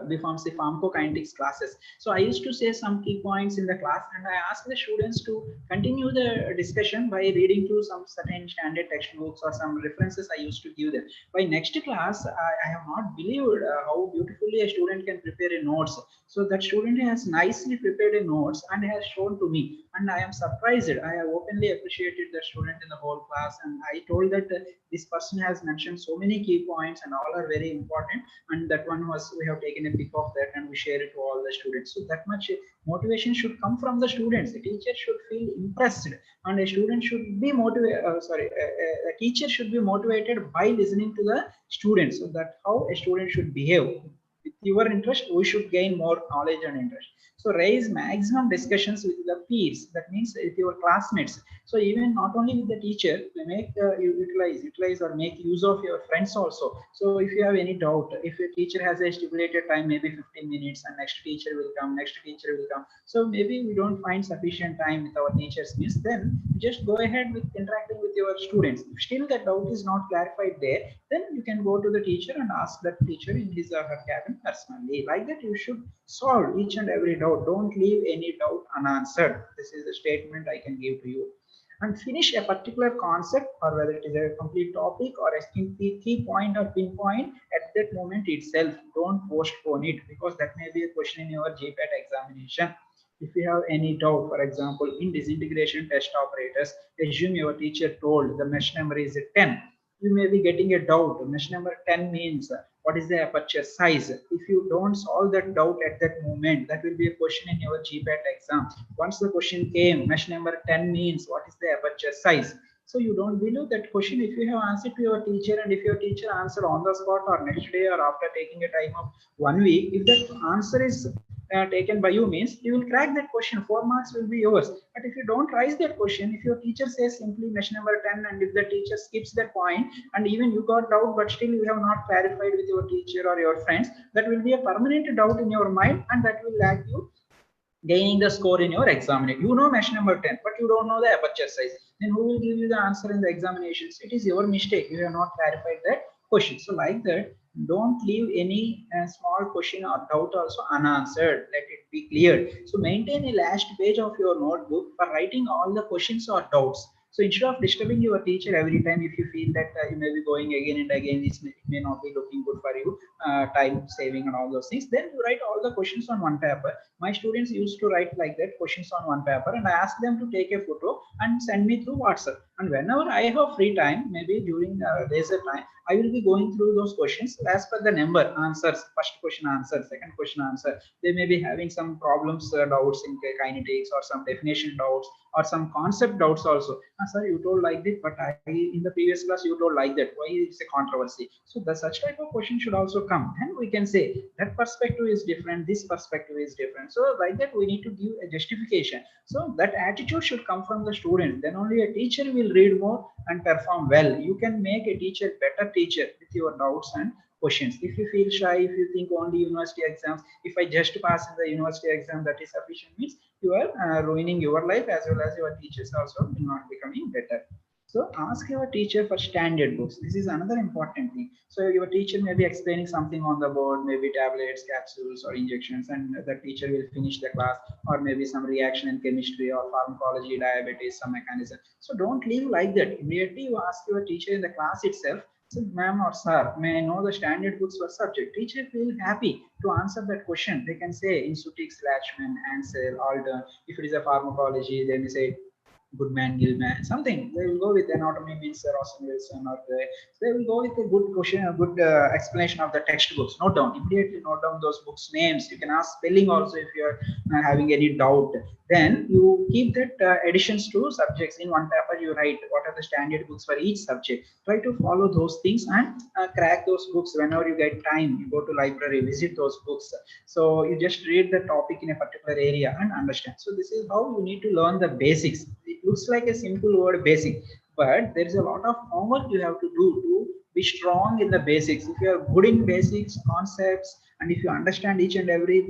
BPharmacy pharmacokinetics classes. So I used to say some key points in the class, and I asked the students to continue the discussion by reading through some certain standard textbooks or some references I used to give them. By next class, I have not believed how beautifully a student can prepare a notes. So that student has nicely prepared a notes and has shown to me, and I am surprised. I have openly appreciated the student in the whole class, and I told that this person has mentioned so many key points and all are very important, and that one was we have taken a pic of that and we share it to all the students. So that much motivation should come from the students. The teacher should feel impressed, and a student should be motivated. A teacher should be motivated by listening to the students. So that how a student should behave. With your interest, we should gain more knowledge and interest. So raise maximum discussions with the peers. That means with your classmates. So even not only with the teacher, you make utilize or make use of your friends also. So if you have any doubt, if a teacher has a stipulated time, maybe 15 minutes, and next teacher will come, next teacher will come. So maybe we don't find sufficient time with our teachers, means then just go ahead with interacting with your students. If still that doubt is not clarified there, then you can go to the teacher and ask that teacher in his or her cabin personally. Like that, you should solve each and every doubt. Don't leave any doubt unanswered. This is a statement I can give to you. And finish a particular concept, or whether it is a complete topic or a key point or pinpoint at that moment itself. Don't postpone it, because that may be a question in your GPAT examination. If you have any doubt, for example, in disintegration test operators, assume your teacher told the mesh number is 10. You may be getting a doubt. Mesh number 10 means what is the aperture size? If you don't solve that doubt at that moment, that will be a question in your GPAT exam. Once the question came, mesh number 10 means what is the aperture size? So you don't believe that question if you have answered to your teacher, and if your teacher answer on the spot or next day or after taking a time of 1 week, if that answer is taken by you, means you will crack that question, 4 marks will be yours. But if you don't raise that question, if your teacher says simply mesh number 10, and if the teacher skips that point, and even you got doubt but still you have not clarified with your teacher or your friends, that will be a permanent doubt in your mind, and that will lag you gaining the score in your examination. You know mesh number 10, but you don't know the aperture size. Then who will give you the answer in the examinations? It is your mistake. You have not clarified that question. So like that, don't leave any small question or doubt also unanswered. Let it be cleared. So maintain a last page of your notebook for writing all the questions or doubts. So instead of disturbing your teacher every time, if you feel that you may be going again and again, it may not be looking good for you, time saving and all those things, then you write all the questions on one paper. My students used to write like that, questions on one paper, and I ask them to take a photo and send me through WhatsApp. And whenever I have free time, maybe during leisure time, I will be going through those questions as per the number answers. First question answer, second question answer. They may be having some problems, doubts in kinetics, or some definition doubts, or some concept doubts also. Sir, you told like this, but in the previous class you told like that. Why is a controversy? So the such type of question should also come, and we can say that perspective is different, this perspective is different. So like that, we need to give a justification. So that attitude should come from the student. Then only a teacher will read more and perform well. You can make a teacher better teacher with your doubts and questions. If you feel shy, if you think only university exams, if I just pass in the university exam, that is sufficient, means you are ruining your life, as well as your teachers also will not becoming better. So ask your teacher for standard books. This is another important thing. So your teacher may be explaining something on the board, maybe tablets, capsules, or injections, and the teacher will finish the class, or maybe some reaction in chemistry or pharmacology, diabetes, some mechanism. So don't leave like that. Immediately you ask your teacher in the class itself, so, ma'am or sir, may I know the standard books for subject? Teacher feel happy to answer that question. They can say in Sutix, Latchman, Ansel, Alden. If it is a pharmacology, they may say Goodman, Gilman, something. They will go with anatomy, means Rosen Wilson, or they will go with a good question, a good explanation of the textbooks. Note down, immediately note down those books' names. You can ask spelling also if you are having any doubt. Then you keep that additions to subjects in one paper. You write what are the standard books for each subject. Try to follow those things and crack those books whenever you get time. You go to library, visit those books. So you just read the topic in a particular area and understand. So this is how you need to learn the basics. It looks like a simple word, basic, but there is a lot of homework you have to do to be strong in the basics. If you are good in basics, concepts, and if you understand each and every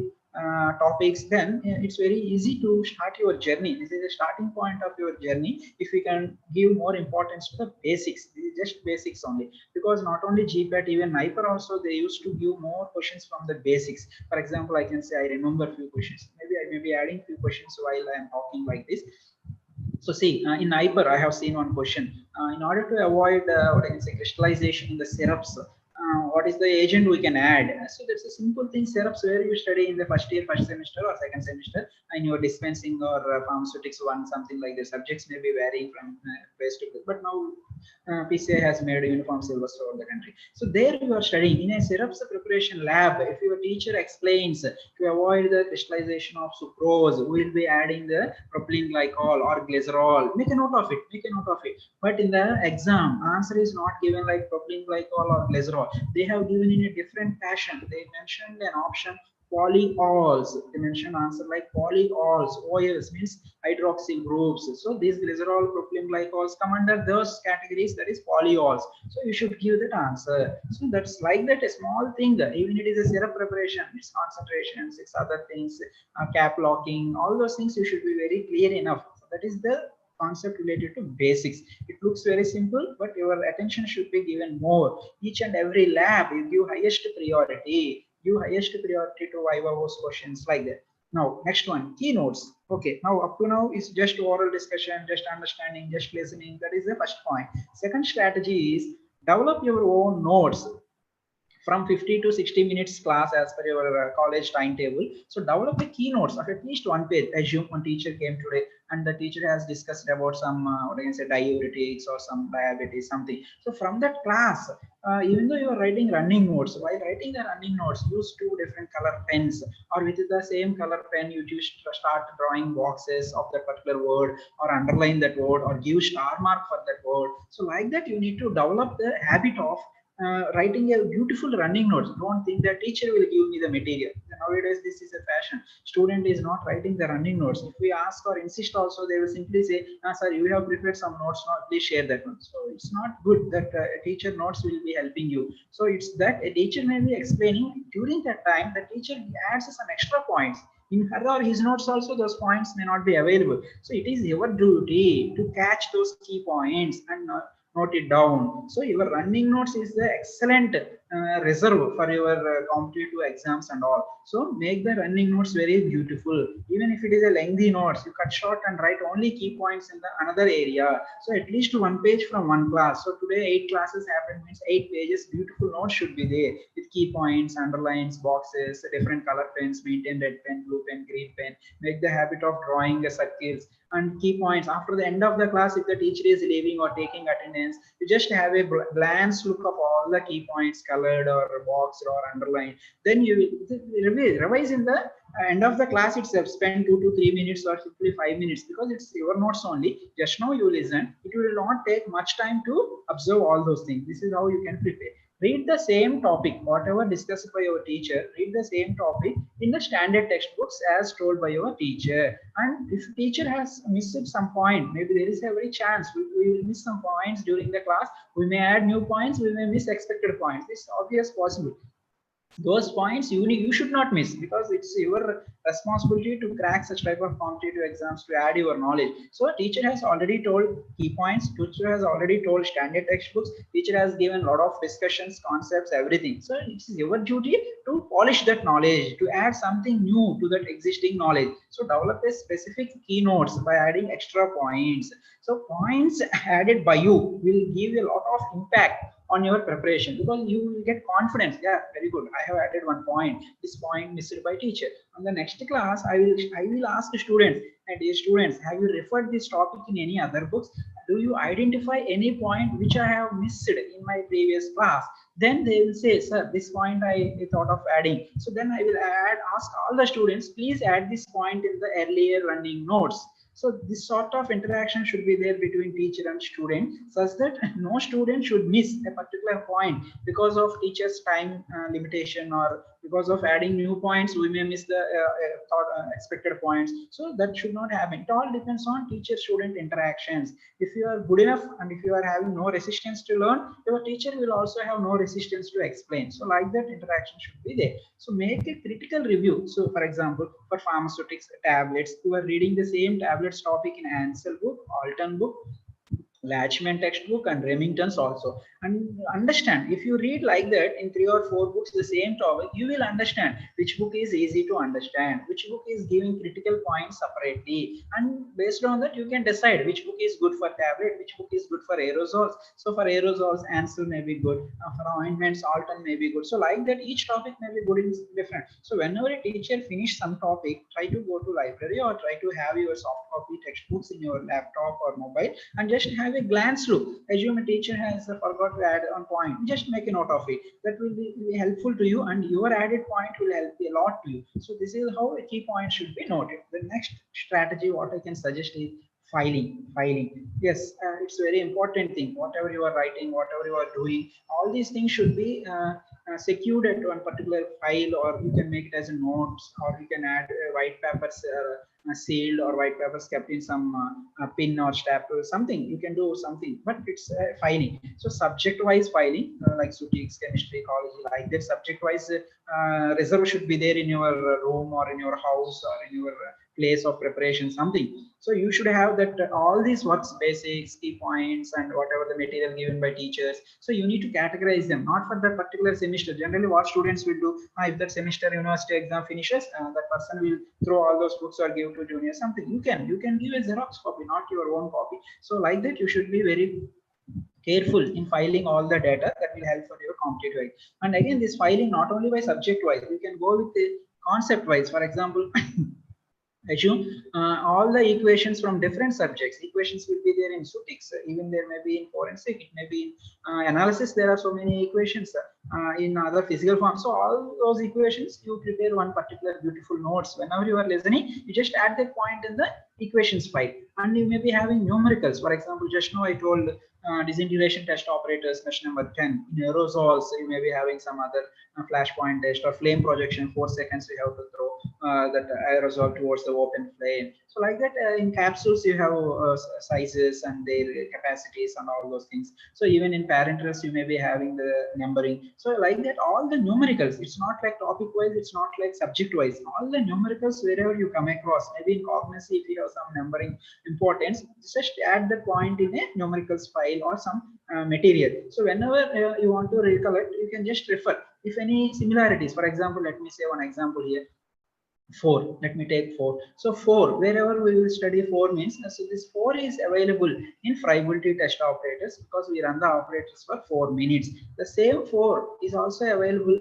topics, then it's very easy to start your journey. This is the starting point of your journey. If we can give more importance to the basics, this is just basics only, because not only GPAT, even NIPER also, they used to give more questions from the basics. For example, I can say I remember few questions. Maybe I may be adding few questions while I am talking like this. So see, in NIPER, I have seen one question. In order to avoid what I can say crystallization in the syrups, what is the agent we can add? So that's a simple thing. Syrups, where you study in the first year, first semester or second semester, and you're dispensing or pharmaceutics one, something like the subjects may be varying from place to place. But now PCI has made a uniform syllabus for the country. So there you are studying in a syrups preparation lab. If your teacher explains to avoid the crystallization of sucrose, we will be adding the propylene glycol or glycerol. Make a note of it. Make a note of it. But in the exam, answer is not given like propylene glycol or glycerol. They have given in a different fashion. They mentioned an option polyols. They mentioned answer like polyols. OS means hydroxyl groups. So these glycerol, propylene glycols come under those categories, that is polyols. So you should give that answer. So that's like that, a small thing. Even it is a syrup preparation, its concentrations, its other things, cap locking, all those things you should be very clear enough. So that is the concept related to basics. It looks very simple, but your attention should be given more. Each and every lab you give highest priority. Give highest priority to Viva's questions like that. Now, next one, keynotes. Okay, now up to now is just oral discussion, just understanding, just listening. That is the first point. Second strategy is develop your own notes. from 50 to 60 minutes class as per your college timetable. So develop the keynotes of at least one page. Assume one teacher came today and the teacher has discussed about some what I can say diuretics or some diabetes something. So from that class, even though you are writing running notes, while writing the running notes, use two different color pens, or with the same color pen you just start drawing boxes of that particular word, or underline that word, or give star mark for that word. So like that you need to develop the habit of writing a beautiful running notes. Don't think that teacher will give me the material. Nowadays this is a fashion. Student is not writing the running notes. If we ask or insist also, they will simply say, ah, sir, you have prepared some notes, not please share that one. So it's not good that a teacher notes will be helping you. So it's that a teacher may be explaining. During that time the teacher adds some extra points in her or his notes. Also those points may not be available, so it is your duty to catch those key points and note it down. So your running notes is the excellent reserve for your competitive exams and all. So make the running notes very beautiful. Even if it is a lengthy notes, you cut short and write only key points in the another area. So at least one page from one class. So today 8 classes happened, means 8 pages beautiful notes should be there with key points, underlines, boxes, different color pens. Maintain red pen, blue pen, green pen. Make the habit of drawing the circles and key points. After the end of the class, if the teacher is leaving or taking attendance, you just have a glance look of all the key points colored or boxed or underlined. Then you will revise in the end of the class itself. Spend 2 to 3 minutes or simply 5 minutes, because it's your notes only. Just now you listen, it will not take much time to observe all those things. This is how you can prepare. Read the same topic, whatever discussed by your teacher, read the same topic in the standard textbooks as told by your teacher. And if teacher has missed some point, maybe there is a very chance we will miss some points during the class. We may add new points, we may miss expected points. This is obvious possible. Those points you should not miss, because it's your responsibility to crack such type of competitive exams, to add your knowledge. So teacher has already told key points, teacher has already told standard textbooks, teacher has given a lot of discussions, concepts, everything. So it's your duty to polish that knowledge, to add something new to that existing knowledge. So develop a specific keynotes by adding extra points. So points added by you will give a lot of impact on your preparation, because you will get confidence. Yeah, very good, I have added one point, this point missed by teacher. On the next class I will ask the students, and dear students, have you referred this topic in any other books? Do you identify any point which I have missed in my previous class? Then they will say, sir, this point I thought of adding. So then I will ask all the students, please add this point in the earlier running notes. So this sort of interaction should be there between teacher and student, such that no student should miss a particular point because of teacher's time limitation, or because of adding new points we may miss the expected points. So that should not happen. It all depends on teacher student interactions. If you are good enough and if you are having no resistance to learn, your teacher will also have no resistance to explain. So like that interaction should be there. So make a critical review. So for example, for pharmaceutics tablets, you are reading the same tablets topic in Ansel book, Alton book, Latchman textbook, and Remington's also. And understand, if you read like that in 3 or 4 books the same topic, you will understand which book is easy to understand, which book is giving critical points separately, and based on that you can decide which book is good for tablet, which book is good for aerosols. So for aerosols, Ansel may be good, for ointments, Alton may be good. So like that each topic may be good in different. So whenever a teacher finish some topic, try to go to library or try to have your soft copy textbooks in your laptop or mobile, and just have a glance look. Assume a teacher has forgot to add on point, just make a note of it. That will be helpful to you, and your added point will help a lot to you. So this is how a key point should be noted. The next strategy what I can suggest is filing. Yes, it's very important thing. Whatever you are writing, whatever you are doing, all these things should be secured at one particular file, or you can make it as a notes, or you can add white papers sealed, or white papers kept in some pin or staple, something you can do something, but it's filing. So subject wise filing, like physics, chemistry, ecology, like that subject wise reserve should be there in your room or in your house or in your place of preparation, something. So you should have that all these works, basics, key points, and whatever the material given by teachers. So you need to categorize them, not for that particular semester. Generally what students will do, if that semester university exam finishes, that person will throw all those books or give to junior, something. You can give a Xerox copy, not your own copy. So like that you should be very careful in filing all the data that will help for your competitive. And again, this filing not only by subject wise, you can go with the concept wise. For example, assume all the equations from different subjects. Equations will be there in physics, even there may be in forensic, it may be in analysis. There are so many equations in other physical forms. So all those equations, you prepare one particular beautiful notes. Whenever you are listening, you just add that point in the equations file, and you may be having numericals. For example, just now I told disintegration test operators, question number 10. In aerosols, you may be having some other flashpoint test or flame projection. 4 seconds you have to throw that aerosol towards the open flame. So like that, in capsules you have sizes and their capacities and all those things. So even in parent interest you may be having the numbering. So like that, all the numericals, it's not like topic wise, it's not like subject wise. All the numericals wherever you come across, maybe in cognition if you have some numbering importance, just add the point in a numericals file or some material. So whenever you want to recollect, you can just refer if any similarities. For example, let me say one example here. 4, let me take 4. So 4, wherever we will study 4 means, so this 4 is available in friability test operators because we run the operators for 4 minutes. The same 4 is also available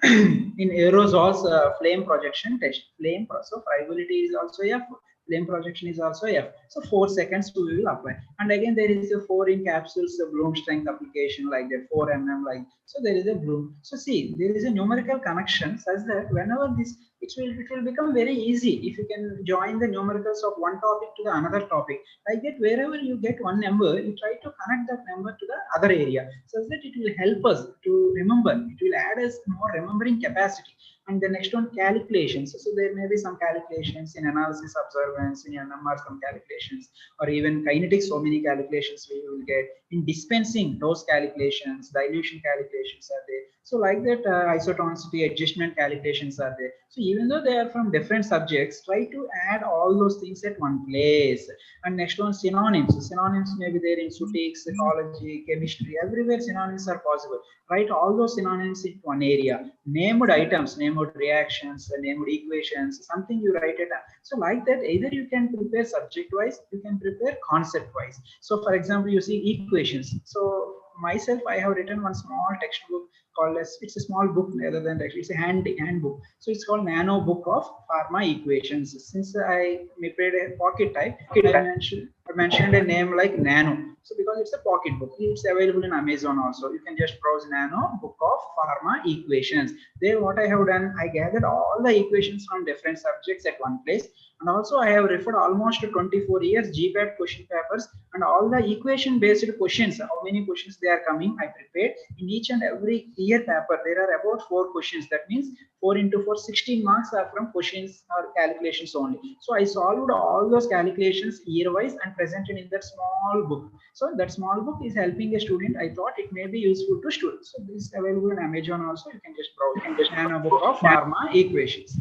in aerosols flame projection test. So friability is also F, flame projection is also F. So 4 seconds we will apply. And again there is a 4 in capsules, the bloom strength application like that, 4 mm like. So there is a bloom. So see, there is a numerical connection such that whenever this, it will become very easy if you can join the numericals of one topic to the another topic. Like that, wherever you get one number, you try to connect that number to the other area, so that it will help us to remember. It will add us more remembering capacity. And the next one, calculations. So there may be some calculations in analysis, observance, in NMR some calculations, or even kinetics, so many calculations we will get. In dispensing, those calculations, dilution calculations are there. So like that, isotonicity adjustment calculations are there. So even though they are from different subjects, try to add all those things at one place. And next one, synonyms. So synonyms may be there in physics, ecology, chemistry, everywhere synonyms are possible. Write all those synonyms in one area. Named items, named reactions, named equations, something you write it. So like that, either you can prepare subject wise, you can prepare concept wise. So for example, you see equations. So myself, I have written one small textbook called as, it's a small book rather than textbook, it's a handbook. So it's called Nano Book of Pharma Equations. Since I prepared a pocket type, I mentioned a name like Nano. So because it's a pocket book, it's available in Amazon also. You can just browse Nano Book of Pharma Equations. There, what I have done, I gathered all the equations from different subjects at one place. And also I have referred almost 24 years GPAT question papers and all the equation based questions, how many questions they are coming, I prepared. In each and every year paper, there are about 4 questions. That means 4 into 4, 16 marks are from questions or calculations only. So I solved all those calculations year wise and presented in that small book. So that small book is helping a student. I thought it may be useful to students. So this is available on Amazon also. You can just browse. You can just Nano Book of Pharma Equations.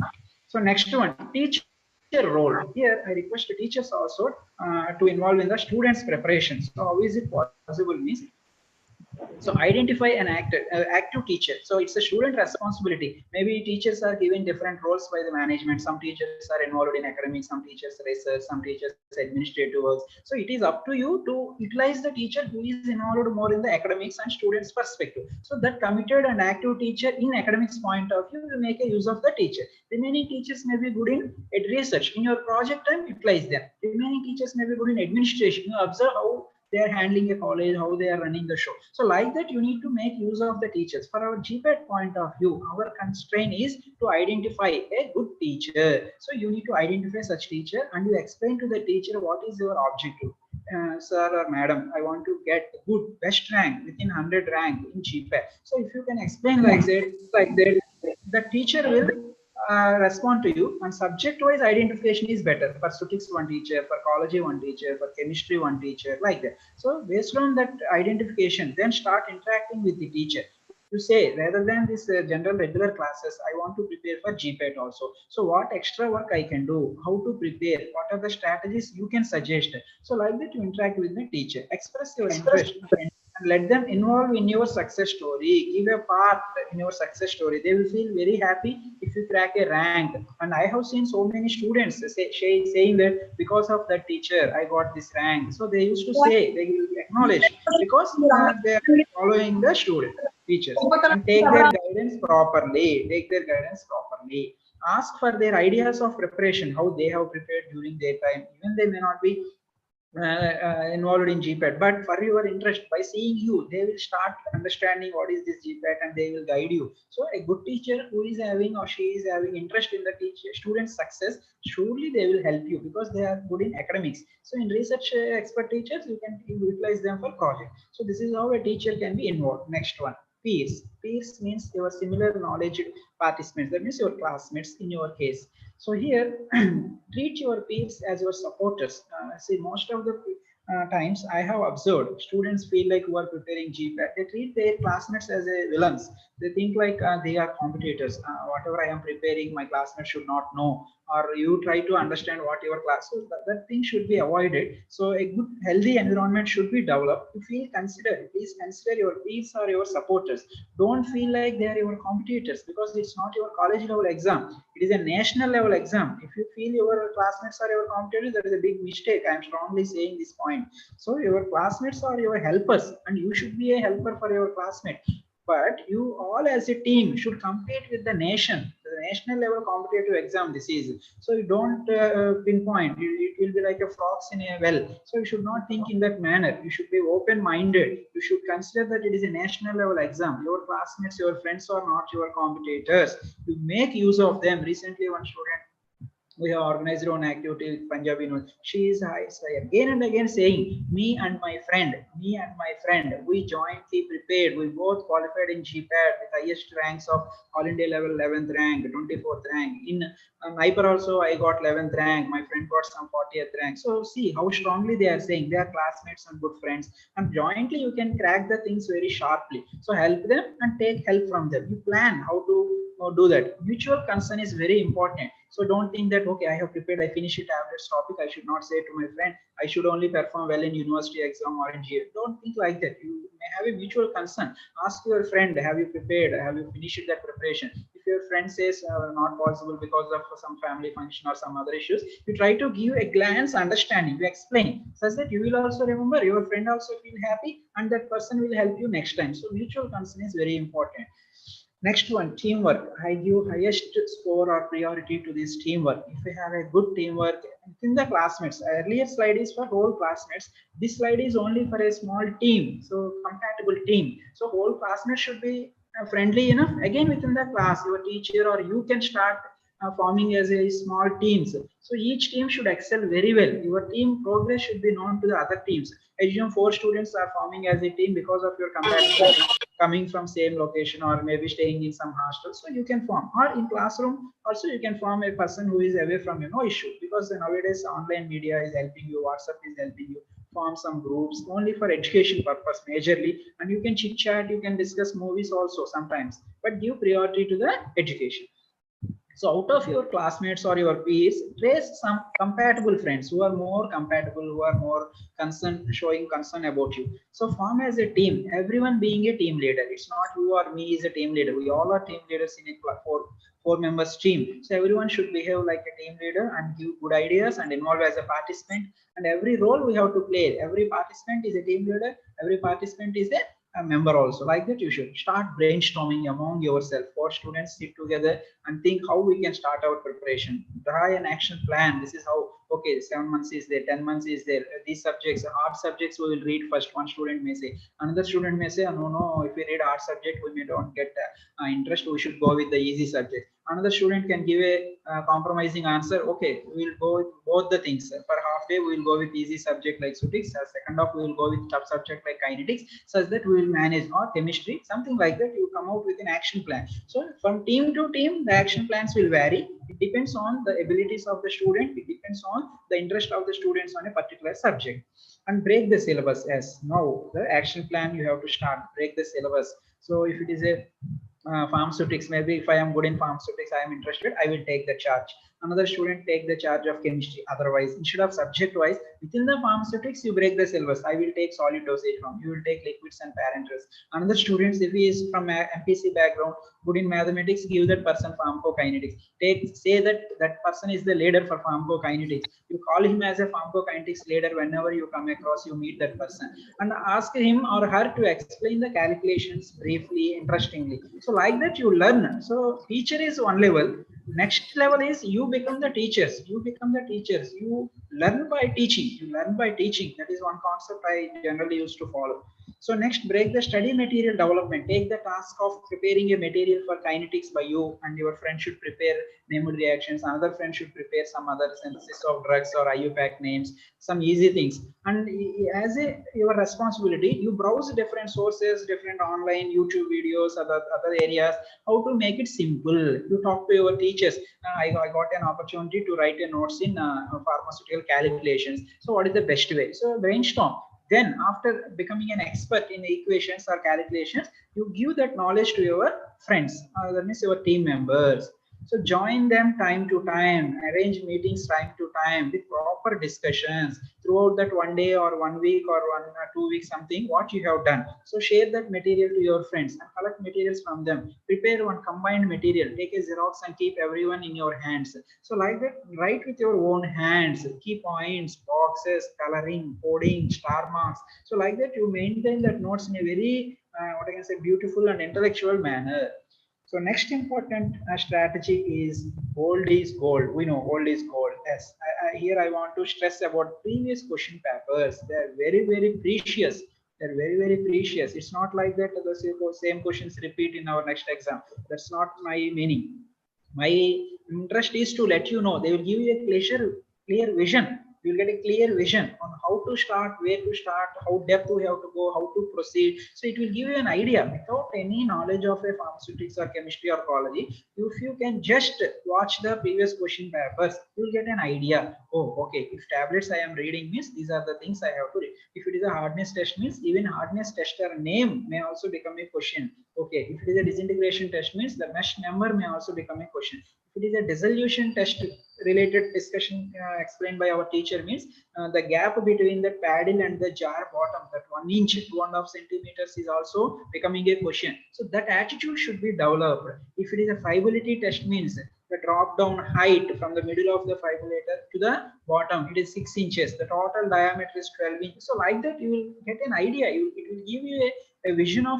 So next one, teacher role. Here I request the teachers also to involve in the students' preparation. So how is it possible means, so identify an active teacher. So it's a student responsibility. Maybe teachers are given different roles by the management. Some teachers are involved in academics, some teachers research, some teachers administrative works. So it is up to you to utilize the teacher who is involved more in the academics and students' perspective. So that committed and active teacher in academics point of view will make a use of the teacher. Remaining teachers may be good in research. In your project time, utilize them. Remaining teachers may be good in administration. You observe how they are handling a college, how they are running the show. So like that, you need to make use of the teachers. For our GPAT point of view, our constraint is to identify a good teacher. So you need to identify such teacher and you explain to the teacher what is your objective. Sir or madam, I want to get good best rank within 100 rank in GPAT. So if you can explain like that, the teacher will respond to you. And subject wise identification is better. For statistics one teacher, for ecology one teacher, for chemistry one teacher, like that. So based on that identification, then start interacting with the teacher. To say, rather than this general regular classes, I want to prepare for GPAT also. So what extra work I can do, how to prepare, what are the strategies you can suggest. So like that, you interact with the teacher, express your interest and let them involve in your success story. Give a part in your success story. They will feel very happy if you crack a rank, and I have seen so many students saying that because of that teacher I got this rank. So they used to say, they will acknowledge, because they are following the student teachers, and take their guidance properly, ask for their ideas of preparation, how they have prepared during their time. Even they may not be involved in GPAT, but for your interest, by seeing you, they will start understanding what is this GPAT, and they will guide you. So a good teacher who is having, or she is having interest in the teacher student's success, surely they will help you, because they are good in academics. So in research expert teachers, you can utilize them for project. So this is how a teacher can be involved. Next one, peers. Peers means your similar knowledge participants, that means your classmates in your case. So here, treat your peers as your supporters. See, most of the times I have observed, students feel like, who are preparing GPAT, they treat their classmates as a villains. They think like they are competitors. Whatever I am preparing, my classmates should not know. Or you try to understand what your class. So that thing should be avoided. So a good, healthy environment should be developed. To feel considered, please consider your peers are your supporters. Don't feel like they are your competitors, because it's not your college level exam. It is a national level exam. If you feel your classmates are your competitors, that is a big mistake. I am strongly saying this point. So your classmates are your helpers, and you should be a helper for your classmate. But you all as a team should compete with the nation, the national level competitive exam this is. So you don't pinpoint, it will be like a frogs in a well. So you should not think in that manner. You should be open-minded. You should consider that it is a national level exam. Your classmates, your friends are not your competitors. You make use of them. Recently one student, we have organized one activity with Punjabi University. She is again and again saying, me and my friend, we jointly prepared. We both qualified in GPAT with highest ranks of all India level 11th rank, 24th rank. In Naiper also, I got 11th rank. My friend got some 40th rank. So see how strongly they are saying they are classmates and good friends. And jointly you can crack the things very sharply. So help them and take help from them. You plan how to do that. Mutual concern is very important. So don't think that, okay, I have prepared, I finished it after this topic, I should not say to my friend, I should only perform well in university exam or in GA. Don't think like that. You may have a mutual concern. Ask your friend, have you prepared? Have you finished that preparation? If your friend says not possible because of some family function or some other issues, you try to give a glance understanding. You explain such that you will also remember, your friend also feel happy, and that person will help you next time. So mutual concern is very important. Next one, teamwork. I give highest score or priority to this teamwork. If we have a good teamwork within the classmates, earlier slide is for whole classmates. This slide is only for a small team, so compatible team. So whole classmates should be friendly enough. Again, within the class, your teacher or you can start forming as a small teams. So each team should excel very well. Your team progress should be known to the other teams. Assume 4 students are forming as a team because of your compatibility, coming from same location or maybe staying in some hostel. So you can form, or in classroom also you can form a person who is away from you, no issue, because nowadays online media is helping you, WhatsApp is helping you. Form some groups only for education purpose majorly, and you can chit chat, you can discuss movies also sometimes, but give priority to the education. So out of your classmates or your peers, trace some compatible friends who are more compatible, who are more concerned, showing concern about you. So form as a team, everyone being a team leader. It's not you or me is a team leader. We all are team leaders in a four members team. So everyone should behave like a team leader and give good ideas and involve as a participant. And every role we have to play. Every participant is a team leader. Every participant is a member also. Like that, you should start brainstorming among yourself. 4 students sit together and think how we can start our preparation. Draw an action plan. This is how, okay, 7 months is there, 10 months is there. These subjects, hard subjects, we will read first. One student may say, another student may say, no, if we read hard subject, we may don't get interest. We should go with the easy subject. Another student can give a compromising answer. Okay, we will go with both the things. For half day, we will go with easy subject like physics. Second half, we will go with tough subject like kinetics, such that we will manage, or chemistry, something like that. You come out with an action plan. So from team to team, the action plans will vary. It depends on the abilities of the student. It depends on the interest of the students on a particular subject. And break the syllabus. As now the action plan, you have to start break the syllabus. So if it is a pharmaceutics, maybe if I am good in pharmaceutics, I am interested, I will take the charge. Another student take the charge of chemistry. Otherwise, instead of subject wise, within the pharmaceutics, you break the syllabus. I will take solid dosage form. You will take liquids and parenterals. Another students, if he is from a MPC background, good in mathematics, give that person pharmacokinetics. Say that that person is the leader for pharmacokinetics. You call him as a pharmacokinetics leader whenever you come across, you meet that person, and ask him or her to explain the calculations briefly, interestingly. So like that you learn. So teacher is one level. Next level is you become the teachers. You become the teachers. You learn by teaching. You learn by teaching. That is one concept I generally used to follow. So next, break the study material development. Take the task of preparing a material for kinetics by you, and your friend should prepare named reactions. Another friend should prepare some other synthesis of drugs or IUPAC names, some easy things. And as your responsibility, you browse different sources, different online YouTube videos, other areas, how to make it simple. You talk to your teachers. I got an opportunity to write a notes in pharmaceutical calculations. So what is the best way? So brainstorm. Then after becoming an expert in equations or calculations, you give that knowledge to your friends, that means your team members. So join them time to time, arrange meetings time to time with proper discussions throughout that one day or 1 week or 2 weeks, something what you have done. So share that material to your friends and collect materials from them. Prepare one combined material, take a Xerox and keep everyone in your hands. So like that, write with your own hands, key points, boxes, coloring, coding, star marks. So like that, you maintain that notes in a very, what I can say, beautiful and intellectual manner. So next important strategy is old is gold. We know old is gold. Yes, here I want to stress about previous question papers. They're very, very precious. They're very, very precious. It's not like that the same questions repeat in our next exam. That's not my meaning. My interest is to let you know. They will give you a clear vision. You will get a clear vision on how to start, where to start, how depth we have to go, how to proceed. So it will give you an idea without any knowledge of a pharmaceutics or chemistry or biology. If you can just watch the previous question papers, you will get an idea. Oh, okay. If tablets I am reading means these are the things I have to read. If it is a hardness test means even hardness tester name may also become a question. Okay. If it is a disintegration test means the mesh number may also become a question. If it is a dissolution test related discussion explained by our teacher means the gap between the paddle and the jar bottom, that 1 inch, 2.5 centimeters is also becoming a question. So that attitude should be developed. If it is a fiability test means the drop down height from the middle of the fibrillator to the bottom, it is 6 inches. The total diameter is 12 inches. So like that, you will get an idea. It will give you a vision of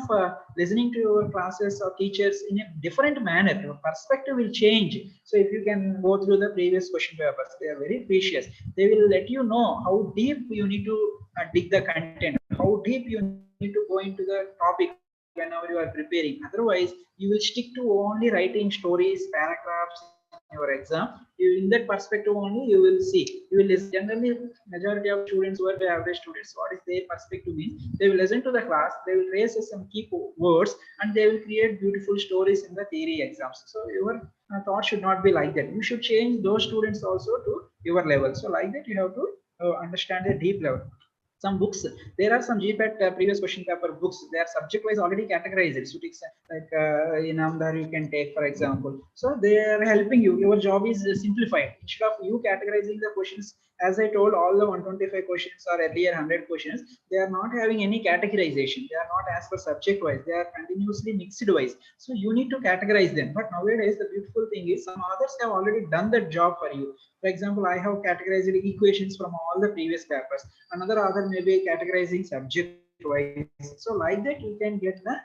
listening to your classes or teachers in a different manner. Your perspective will change. So if you can go through the previous question papers, they are very precious. They will let you know how deep you need to dig the content, how deep you need to go into the topic whenever you are preparing. Otherwise, you will stick to only writing stories, paragraphs in your exam. In that perspective only, you will see. You will listen. Generally, majority of students who are the average students, what is their perspective means? They will listen to the class, they will raise some key words, and they will create beautiful stories in the theory exams. So your thought should not be like that. You should change those students also to your level. So like that, you have to understand a deep level. Some books, there are some GPAT previous question paper books, they are subject wise already categorized. So it's like in Amdar you can take, for example. So they are helping you. Your job is simplified. Instead of you categorizing the questions, as I told, all the 125 questions or earlier 100 questions, they are not having any categorization. They are not as per subject wise. They are continuously mixed wise. So you need to categorize them. But nowadays, the beautiful thing is some others have already done that job for you. For example, I have categorized equations from all the previous papers. Another author may be categorizing subject wise. So like that, you can get the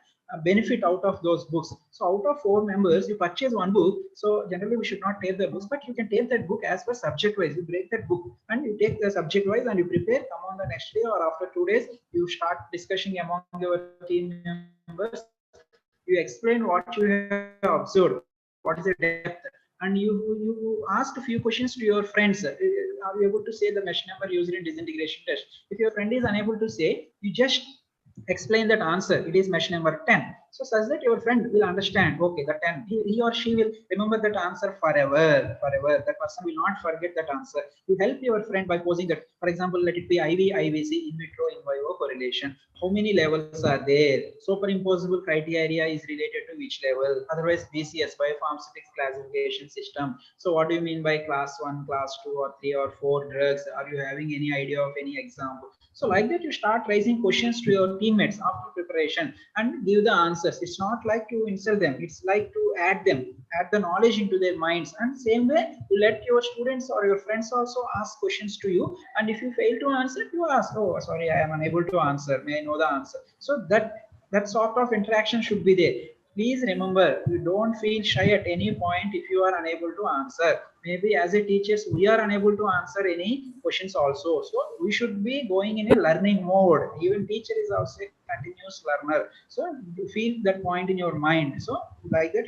benefit out of those books. So out of 4 members, you purchase one book. So generally we should not take the books, but you can take that book as per subject wise. You break that book and you take the subject wise and you prepare. Come on the next day or after 2 days, you start discussing among your team members. You explain what you have observed, what is the depth, and you ask a few questions to your friends. Are you able to say the mesh number used in disintegration test? If your friend is unable to say, you just explain that answer. It is mesh number 10. So such that your friend will understand, okay, the 10, he or she will remember that answer forever, forever. That person will not forget that answer. You help your friend by posing that, for example, let it be IV, IVC, in vitro, in vivo correlation. How many levels are there? Superimposable criteria is related to which level? Otherwise, BCS, biopharmaceutics classification system. So what do you mean by class 1, class 2 or 3 or 4 drugs? Are you having any idea of any example? So like that, you start raising questions to your teammates after preparation and give the answers. It's not like to insult them. It's like to add the knowledge into their minds. And same way, you let your students or your friends also ask questions to you. And if you fail to answer, you ask, oh, sorry, I am unable to answer. May I know the answer? So that sort of interaction should be there. Please remember, you don't feel shy at any point if you are unable to answer. Maybe as a teachers, we are unable to answer any questions also. So we should be going in a learning mode. Even teacher is also a continuous learner. So you feel that point in your mind. So like that,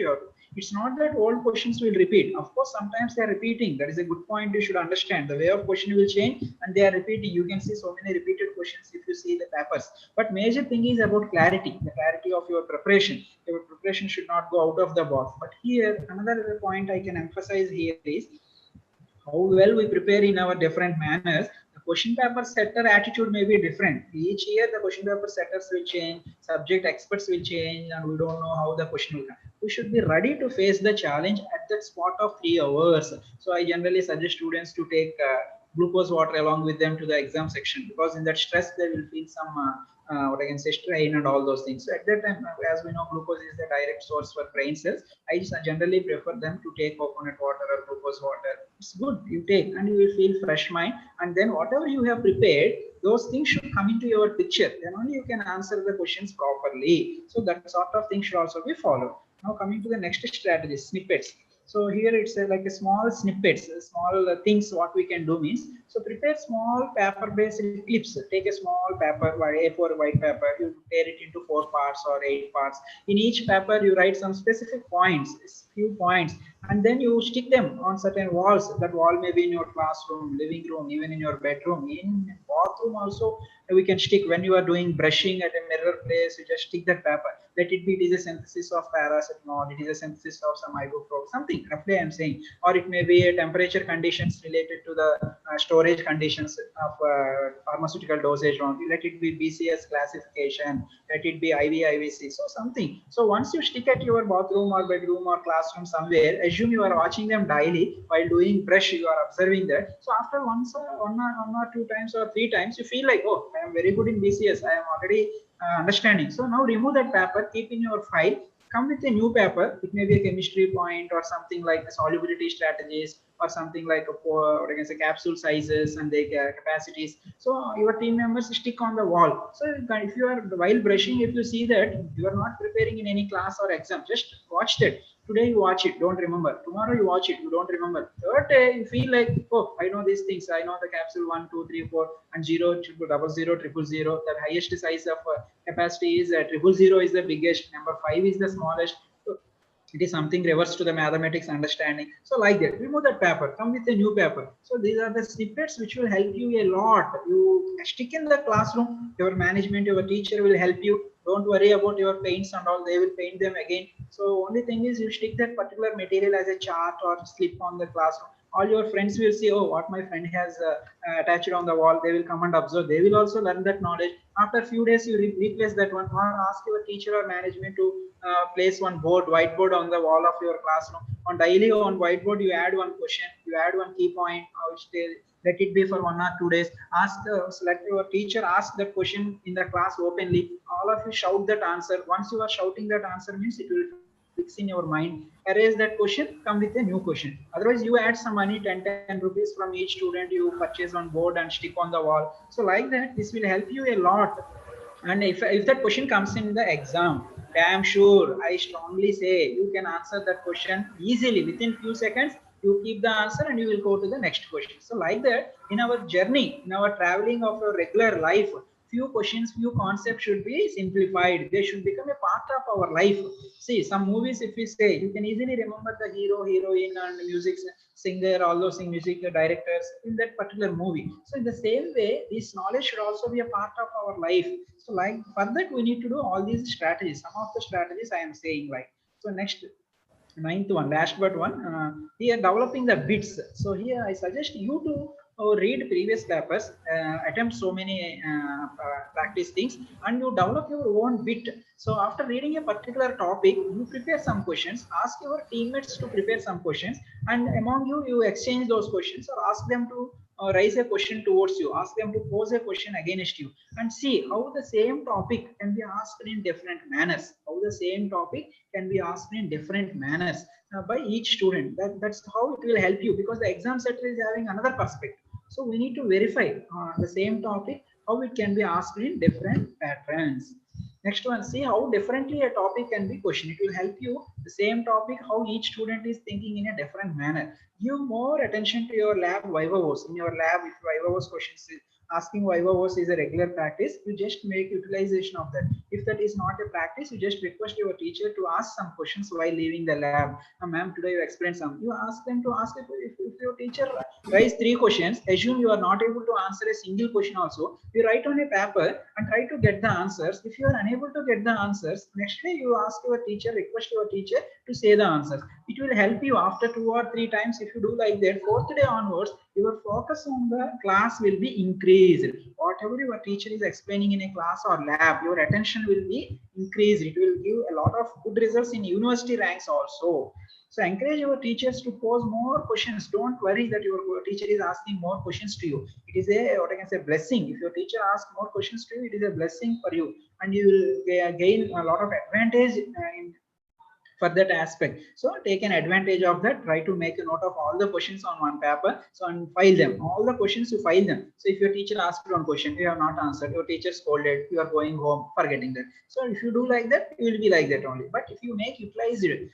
it's not that old questions will repeat. Of course, sometimes they are repeating. That is a good point you should understand. The way of question will change and they are repeating. You can see so many repeated questions if you see the papers. But major thing is about clarity, the clarity of your preparation. Your preparation should not go out of the box. But here, another point I can emphasize here is how well we prepare in our different manners. The question paper setter attitude may be different. Each year the question paper setters will change, subject experts will change, and we don't know how the question will come. We should be ready to face the challenge at that spot of 3 hours. So I generally suggest students to take glucose water along with them to the exam section, because in that stress they will feel some what I can say, strain and all those things. So at that time, as we know, glucose is the direct source for brain cells. I just generally prefer them to take coconut water or glucose water. It's good, you take and you will feel fresh mind, and then whatever you have prepared, those things should come into your picture. Then only you can answer the questions properly. So that sort of thing should also be followed. Now coming to the next strategy, snippets. So here it's like a small snippets, small things what we can do means, so prepare small paper based clips. Take a small paper, A4 white paper, you tear it into 4 parts or 8 parts. In each paper you write some specific points, few points, and then you stick them on certain walls. That wall may be in your classroom, living room, even in your bedroom, in bathroom also we can stick. When you are doing brushing at a mirror place, you just stick that paper. Let it be, it is a synthesis of paracetamol, it is a synthesis of some ibuprofen, something roughly I am saying. Or it may be a temperature conditions related to the storage conditions of pharmaceutical dosage only. Let it be BCS classification, let it be IVC, so something. So once you stick at your bathroom or bedroom or classroom somewhere, assume you are watching them daily while doing brush, you are observing that. So after one or 2 times or 3 times, you feel like, oh, I am very good in BCS, I am already understanding. So now remove that paper, keep in your file, come with a new paper. It may be a chemistry point or something like the solubility strategies or something like what I can say, capsule sizes and their capacities. So your team members stick on the wall. So if you are while brushing, if you see that you are not preparing in any class or exam, just watch that. Today you watch it, don't remember. Tomorrow you watch it, you don't remember. Third day you feel like, oh, I know these things. I know the capsule 1, 2, 3, 4, and 0, triple, double 0, triple 0. The highest size of capacity is 000 is the biggest. Number 5 is the smallest. So it is something reverse to the mathematics understanding. So like that, remove that paper, come with a new paper. So these are the snippets which will help you a lot. You stick in the classroom, your management, your teacher will help you. Don't worry about your paints and all, they will paint them again. So only thing is you stick that particular material as a chart or slip on the classroom. All your friends will see, oh, what my friend has attached on the wall. They will come and observe. They will also learn that knowledge. After a few days, you replace that one, or ask your teacher or management to place one whiteboard on the wall of your classroom. On daily on whiteboard, you add one question, you add one key point, which let it be for 1 or 2 days. Ask let your teacher ask that question in the class openly. All of you shout that answer. Once you are shouting that answer means it will fix in your mind. Erase that question, come with a new question. Otherwise, you add some money, 10 rupees from each student, you purchase one board and stick on the wall. So like that, this will help you a lot. And if that question comes in the exam, damn sure, I strongly say you can answer that question easily within few seconds. You keep the answer and you will go to the next question. So like that, in our journey, in our traveling of our regular life, few questions, few concepts should be simplified. They should become a part of our life. See, some movies, if we say, you can easily remember the hero, heroine, and music singer, all those music directors in that particular movie. So in the same way, this knowledge should also be a part of our life. So like for that, we need to do all these strategies. Some of the strategies I am saying, like, so next, ninth one, last but one, here developing the bits. So here I suggest you to read previous papers, attempt so many practice things, and you develop your own bit. So after reading a particular topic, you prepare some questions, ask your teammates to prepare some questions, and among you, you exchange those questions or ask them to raise a question towards you, ask them to pose a question against you, and see how the same topic can be asked in different manners, how the same topic can be asked in different manners by each student. That's how it will help you, because the exam setter is having another perspective. So we need to verify the same topic, how it can be asked in different patterns. Next one, see how differently a topic can be questioned. It will help you the same topic, how each student is thinking in a different manner. Give more attention to your lab vivos. In your lab, if vivos questions, asking vivos is a regular practice, you just make utilization of that. If that is not a practice, you just request your teacher to ask some questions while leaving the lab. Ma'am, today you explained some. You ask them to ask, if your teacher raise 3 questions, assume you are not able to answer a single question also. You write on a paper and try to get the answers. If you are unable to get the answers, next day you ask your teacher, request your teacher to say the answers. It will help you after 2 or 3 times. If you do like that, 4th day onwards, your focus on the class will be increased. Whatever your teacher is explaining in a class or lab, your attention will be increased. It will give a lot of good results in university ranks also. So encourage your teachers to pose more questions. Don't worry that your teacher is asking more questions to you. It is a, what I can say, blessing. If your teacher asks more questions to you, it is a blessing for you, and you will gain a lot of advantage in for that aspect. So take an advantage of that. Try to make a note of all the questions on one paper, so and file them. All the questions you file them. So if your teacher asked one question, you have not answered, your teacher scolded, you are going home forgetting that. So if you do like that, you will be like that only. But if you make utilize it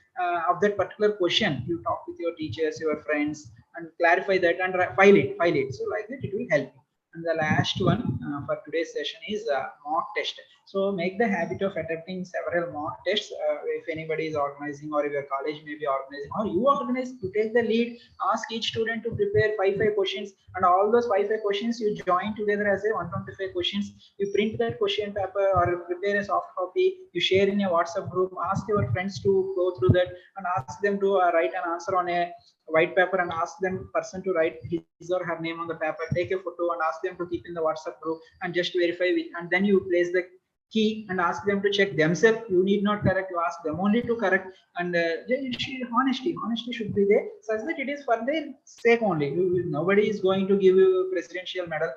of that particular question, you talk with your teachers, your friends, and clarify that and file it. So like that, it will help you. And the last one for today's session is mock test. So make the habit of attempting several mock tests. If anybody is organizing, or if your college may be organizing, or you organize, to take the lead, ask each student to prepare 5 questions, and all those 5 questions you join together as a 125 questions. You print that question paper or prepare a soft copy, you share in a WhatsApp group, ask your friends to go through that and ask them to write an answer on a white paper, and ask them person to write his or her name on the paper, take a photo and ask them to keep in the WhatsApp group, and just verify which, and then you place the key and ask them to check themselves. You need not correct, you ask them only to correct. And honesty should be there, such that it is for their sake only. Nobody is going to give you a presidential medal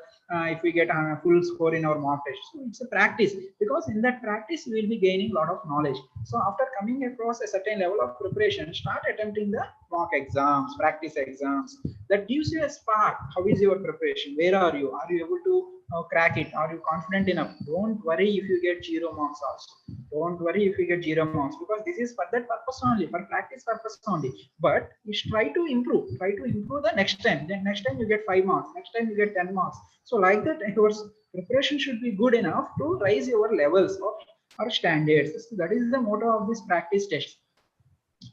if we get a full score in our mock test. So it's a practice, because in that practice we will be gaining a lot of knowledge. So after coming across a certain level of preparation, start attempting the mock exams, practice exams. That gives you a spark. How is your preparation? Where are you? Are you able to crack it? Are you confident enough? Don't worry if you get 0 marks also. Don't worry if you get 0 marks, because this is for that purpose only, for practice purpose only. But you try to improve. Try to improve the next time. Then next time you get 5 marks. Next time you get 10 marks. So like that, your preparation should be good enough to raise your levels of or standards. So that is the motto of this practice test.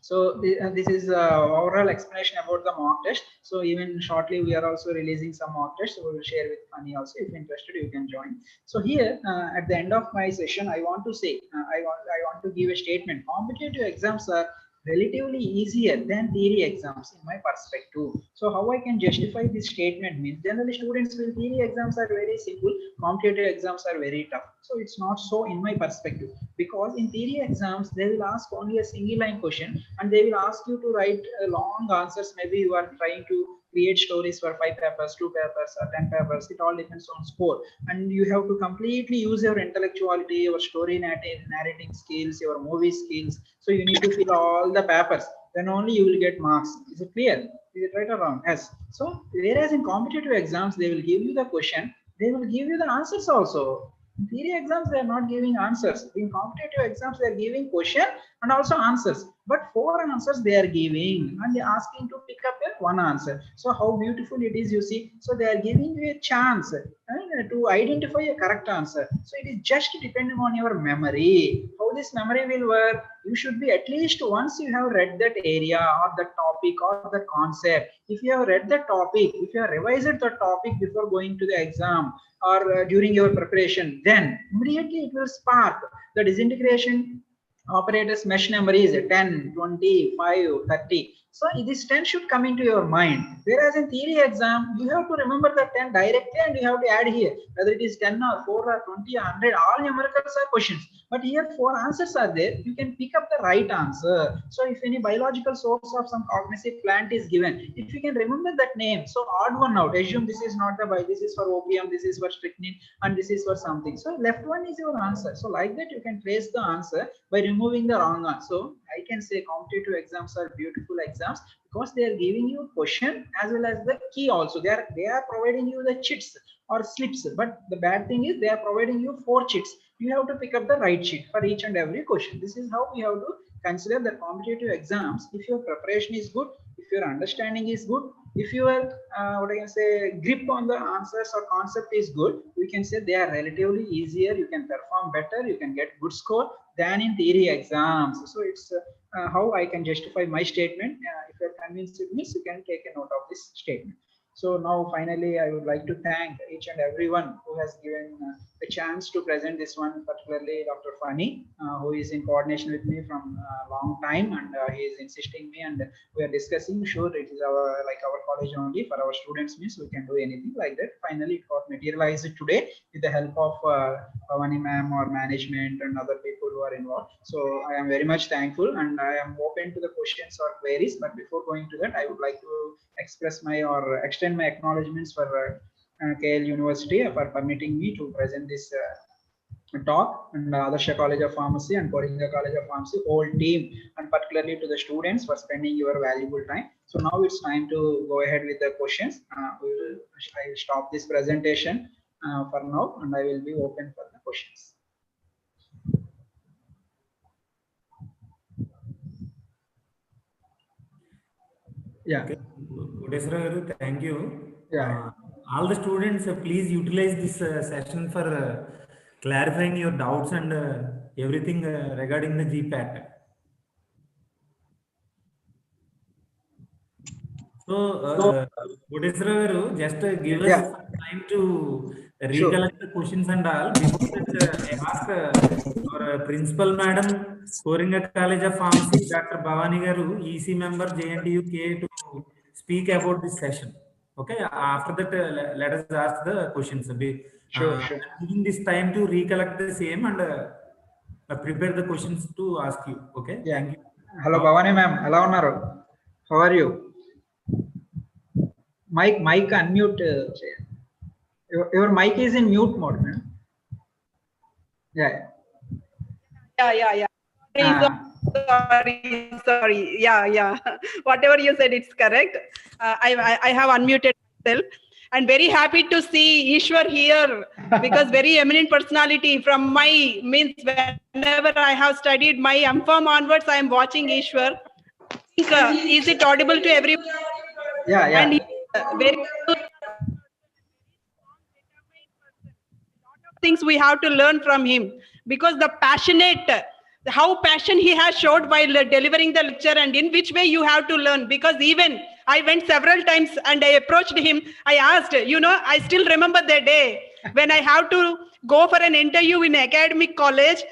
So this is overall explanation about the mock test. So even shortly we are also releasing some mock tests, so we will share with Fanny also. If interested, you can join. So here at the end of my session, I want to say I want to give a statement. Competitive exams are relatively easier than theory exams in my perspective. So how I can justify this statement means, generally students feel theory exams are very simple, competitive exams are very tough. So it's not so in my perspective, because in theory exams they will ask only a single line question, and they will ask you to write long answers. Maybe you are trying to create stories for 5 papers, 2 papers, or 10 papers. It all depends on score, and you have to completely use your intellectuality, your story narrating skills, your movie skills. So you need to fill all the papers, then only you will get marks. Is it clear? Is it right or wrong? Yes. So whereas in competitive exams they will give you the question, they will give you the answers also. In theory exams they are not giving answers. In competitive exams they are giving question and also answers, but 4 answers they are giving, and they are asking to pick up a 1 answer. So how beautiful it is, you see. So they are giving you a chance, to identify a correct answer. So it is just depending on your memory. How this memory will work, you should be at least once you have read that area or the topic or the concept. If you have read the topic, if you have revised the topic before going to the exam or during your preparation, then immediately it will spark the disintegration operators mesh number is 10, 20, 5, 30. So this 10 should come into your mind. Whereas in theory exam, you have to remember the 10 directly and you have to add here. Whether it is 10 or 4 or 20 or 100, all numericals are questions. But here 4 answers are there. You can pick up the right answer. So if any biological source of some cognitive plant is given, if you can remember that name, so odd one out. Assume this is not the this is for opium, this is for strychnine, and this is for something. So left one is your answer. So like that, you can trace the answer by removing the wrong one. So I can say competitive exams are beautiful exams because they are giving you question as well as the key also. They are providing you the cheats or slips. But the bad thing is they are providing you 4 cheats. You have to pick up the right cheat for each and every question. This is how we have to consider the competitive exams. If your preparation is good, if your understanding is good, if your what I can say grip on the answers or concept is good, we can say they are relatively easier. You can perform better. You can get good score than in theory exams. So it's how I can justify my statement. If you're convinced with me, you can take a note of this statement. So now finally, I would like to thank each and everyone who has given a chance to present this one, particularly Dr. Fani, who is in coordination with me from a long time, and he is insisting me, and we are discussing. Sure, it is our college only for our students means we can do anything like that. Finally, it got materialized today with the help of Fani ma'am or management and other people who are involved. So I am very much thankful, and I am open to the questions or queries. But before going to that, I would like to express my or extend my acknowledgements for KL University for permitting me to present this talk, and Adarsha College of Pharmacy and Koringa College of Pharmacy, whole team, and particularly to the students for spending your valuable time. So now it's time to go ahead with the questions. I will stop this presentation for now, and I will be open for the questions. Yeah. Okay. Thank you. Yeah. All the students, please utilize this session for clarifying your doubts and everything regarding the GPAT. So, just give us some time to recollect the questions and all. Before that, I ask our principal madam, Koringa College of Pharmacy, Dr. Bhavani Garu, EC member, JNTUK, to speak about this session. Okay. After that, let us ask the questions. Sure. Giving this time to recollect the same and prepare the questions to ask you. Okay. Yeah. Thank you. Hello, Bhavani ma'am. Hello, Naru. How are you? Mic unmute. Your mic is in mute mode, man. Yeah. Sorry. Yeah. Whatever you said, it's correct. I have unmuted myself. And very happy to see Ishwar here because very eminent personality from my means whenever I have studied my MPharm onwards, I am watching Ishwar. Is it audible to everyone? Yeah. And he, very things we have to learn from him because the how passion he has showed while delivering the lecture, and in which way you have to learn, because even I went several times and I approached him. I asked, I still remember the day when I have to go for an interview in academic college.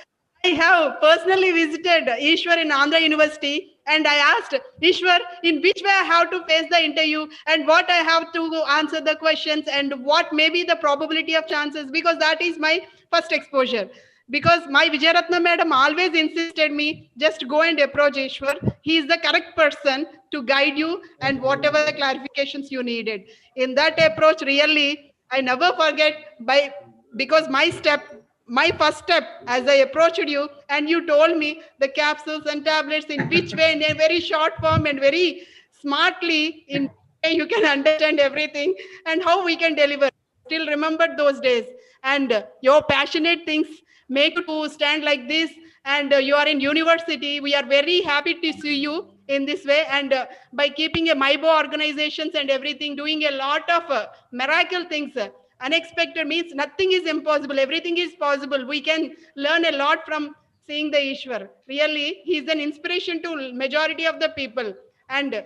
I have personally visited Ishwar in Andhra University, and I asked Ishwar in which way I have to face the interview and what I have to answer the questions and what may be the probability of chances, because that is my first exposure. Because my Vijayaratna madam always insisted me, just go and approach Ishwar. He is the correct person to guide you and whatever the clarifications you needed. In that approach, really, I never forget because my first step as I approached you and you told me the capsules and tablets in which way in a very short form and very smartly in you can understand everything and how we can deliver. Still remember those days, and your passionate things make you to stand like this, and you are in university. We are very happy to see you in this way, and by keeping a MIBO organizations and everything, doing a lot of miracle things. Unexpected means nothing is impossible. Everything is possible. We can learn a lot from seeing the Ishwar. Really, he is an inspiration to majority of the people. And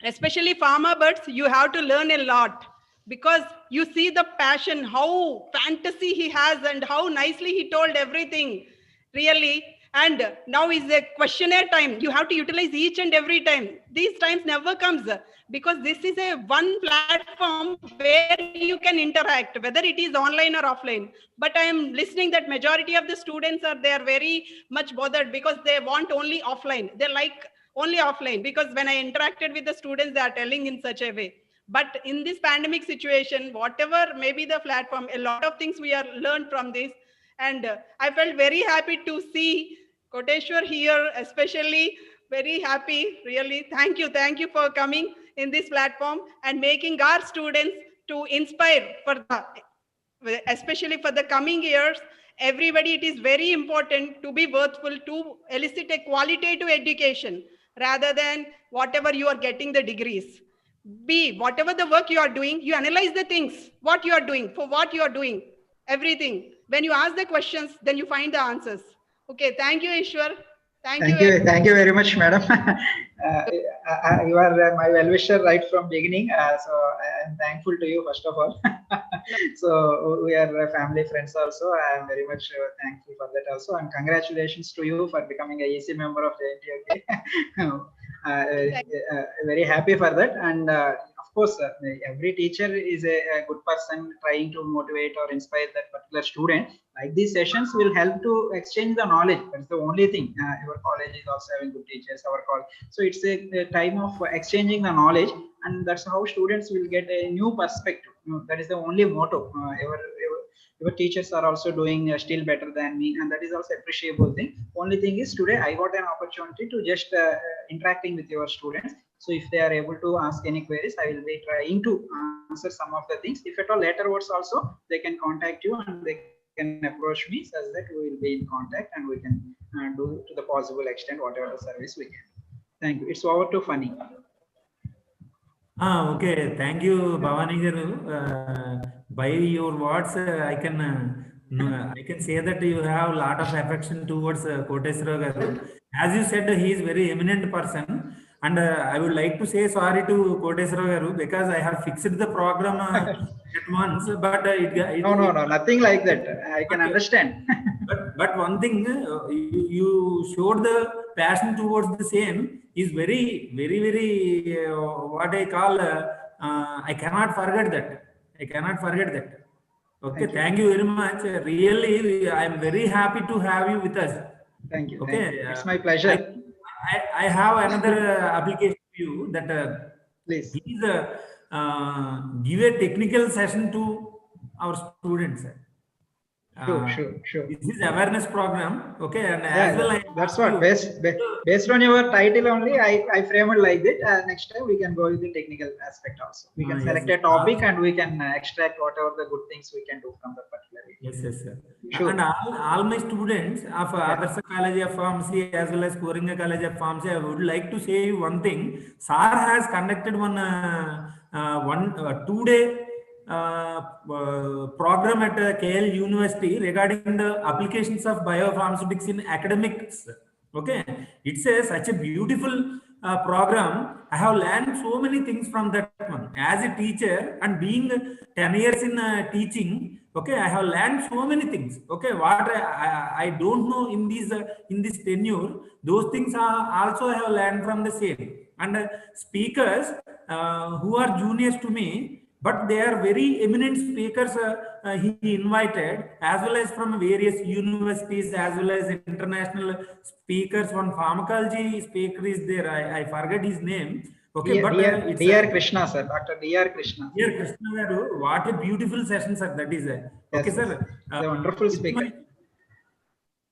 especially farmer birds, you have to learn a lot, because you see the passion, how fantasy he has, and how nicely he told everything, really. And now is a questionnaire time. You have to utilize each and every time. These times never comes, because this is a one platform where you can interact, whether it is online or offline. But I am listening that majority of the students are, they are very much bothered, because they want only offline. They like only offline, because when I interacted with the students, they are telling in such a way. But in this pandemic situation, whatever may be the platform, a lot of things we are learned from this. And I felt very happy to see Koteshwar here, especially very happy, really. Thank you for coming in this platform and making our students to inspire for the, especially for the coming years. Everybody, it is very important to be worthful, to elicit a qualitative education rather than whatever you are getting the degrees. B, whatever the work you are doing, you analyze the things, what you are doing, for what you are doing, everything. When you ask the questions, then you find the answers. Okay, thank you, Ishwar. Thank you very much, madam. You are my well-wisher right from beginning, so I am thankful to you first of all. So we are family friends also. I am very much thankful for that also, and congratulations to you for becoming a EC member of the NTOK. Very happy for that, and of course, every teacher is a good person trying to motivate or inspire that particular student. Like these sessions will help to exchange the knowledge. That's the only thing. Your college is also having good teachers, our college. So it's a time of exchanging the knowledge, and that's how students will get a new perspective. That is the only motto. Your teachers are also doing still better than me, and that is also appreciable thing. Only thing is today I got an opportunity to just interacting with your students. So if they are able to ask any queries, I will be trying to answer some of the things. If at all later words also, they can contact you and they can approach me, such that we will be in contact and we can do to the possible extent whatever the service we can. Thank you. It's over to Funny. Okay, thank you, Bhavani garu. By your words, I can say that you have a lot of affection towards Koteshwar garu. As you said, he is very eminent person, and I would like to say sorry to Koteshwar garu because I have fixed the program at once, but no, nothing like that. I can understand. but one thing, you showed the passion towards the same is very what I call I cannot forget that. Okay, thank you very much. Really, I am very happy to have you with us. Thank you. Okay, thank you. It's my pleasure. I have another application to you that please please give a technical session to our students. Sure. This is awareness program, okay, and yeah, as well, that's what based on your title only. I frame it like that. Next time we can go with the technical aspect also. We can select a topic and we can extract whatever the good things we can do from the particular area. Yes, sir. Sure. And all my students of Adarsa College of Pharmacy as well as Koringa College of Pharmacy, I would like to say one thing. SAR has conducted one 2-day program at KL University regarding the applications of biopharmaceutics in academics. Okay, it's such a beautiful program. I have learned so many things from that one. As a teacher and being 10 years in teaching, okay, I have learned so many things. Okay, what I don't know in this tenure, those things are also I have learned from the same. And speakers who are juniors to me, but they are very eminent speakers he invited, as well as from various universities, as well as international speakers. One pharmacology speaker is there. I forget his name. Okay, DR Krishna, sir. Dr. DR Krishna. DR Krishna garu, what a beautiful session, sir. That is it. Okay, yes, sir. A wonderful speaker.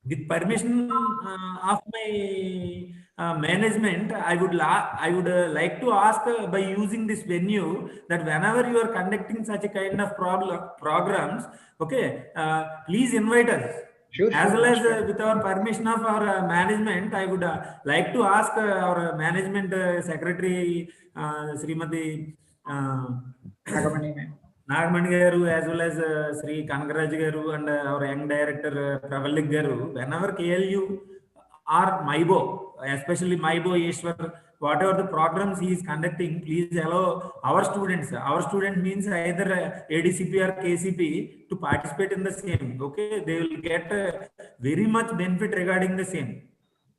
With permission of my management, I would like to ask by using this venue that whenever you are conducting such a kind of programs, okay, please invite us. Sure, as well as with our permission of our management, I would like to ask our management secretary, Srimati Nagmani garu, as well as Sri Kangaraj garu and our young director Pravallik garu, whenever KLU or MIBO, especially MIBO Ishwar, whatever the programs he is conducting, please allow our students. Our student means either ADCP or KCP to participate in the same. Okay, they will get very much benefit regarding the same.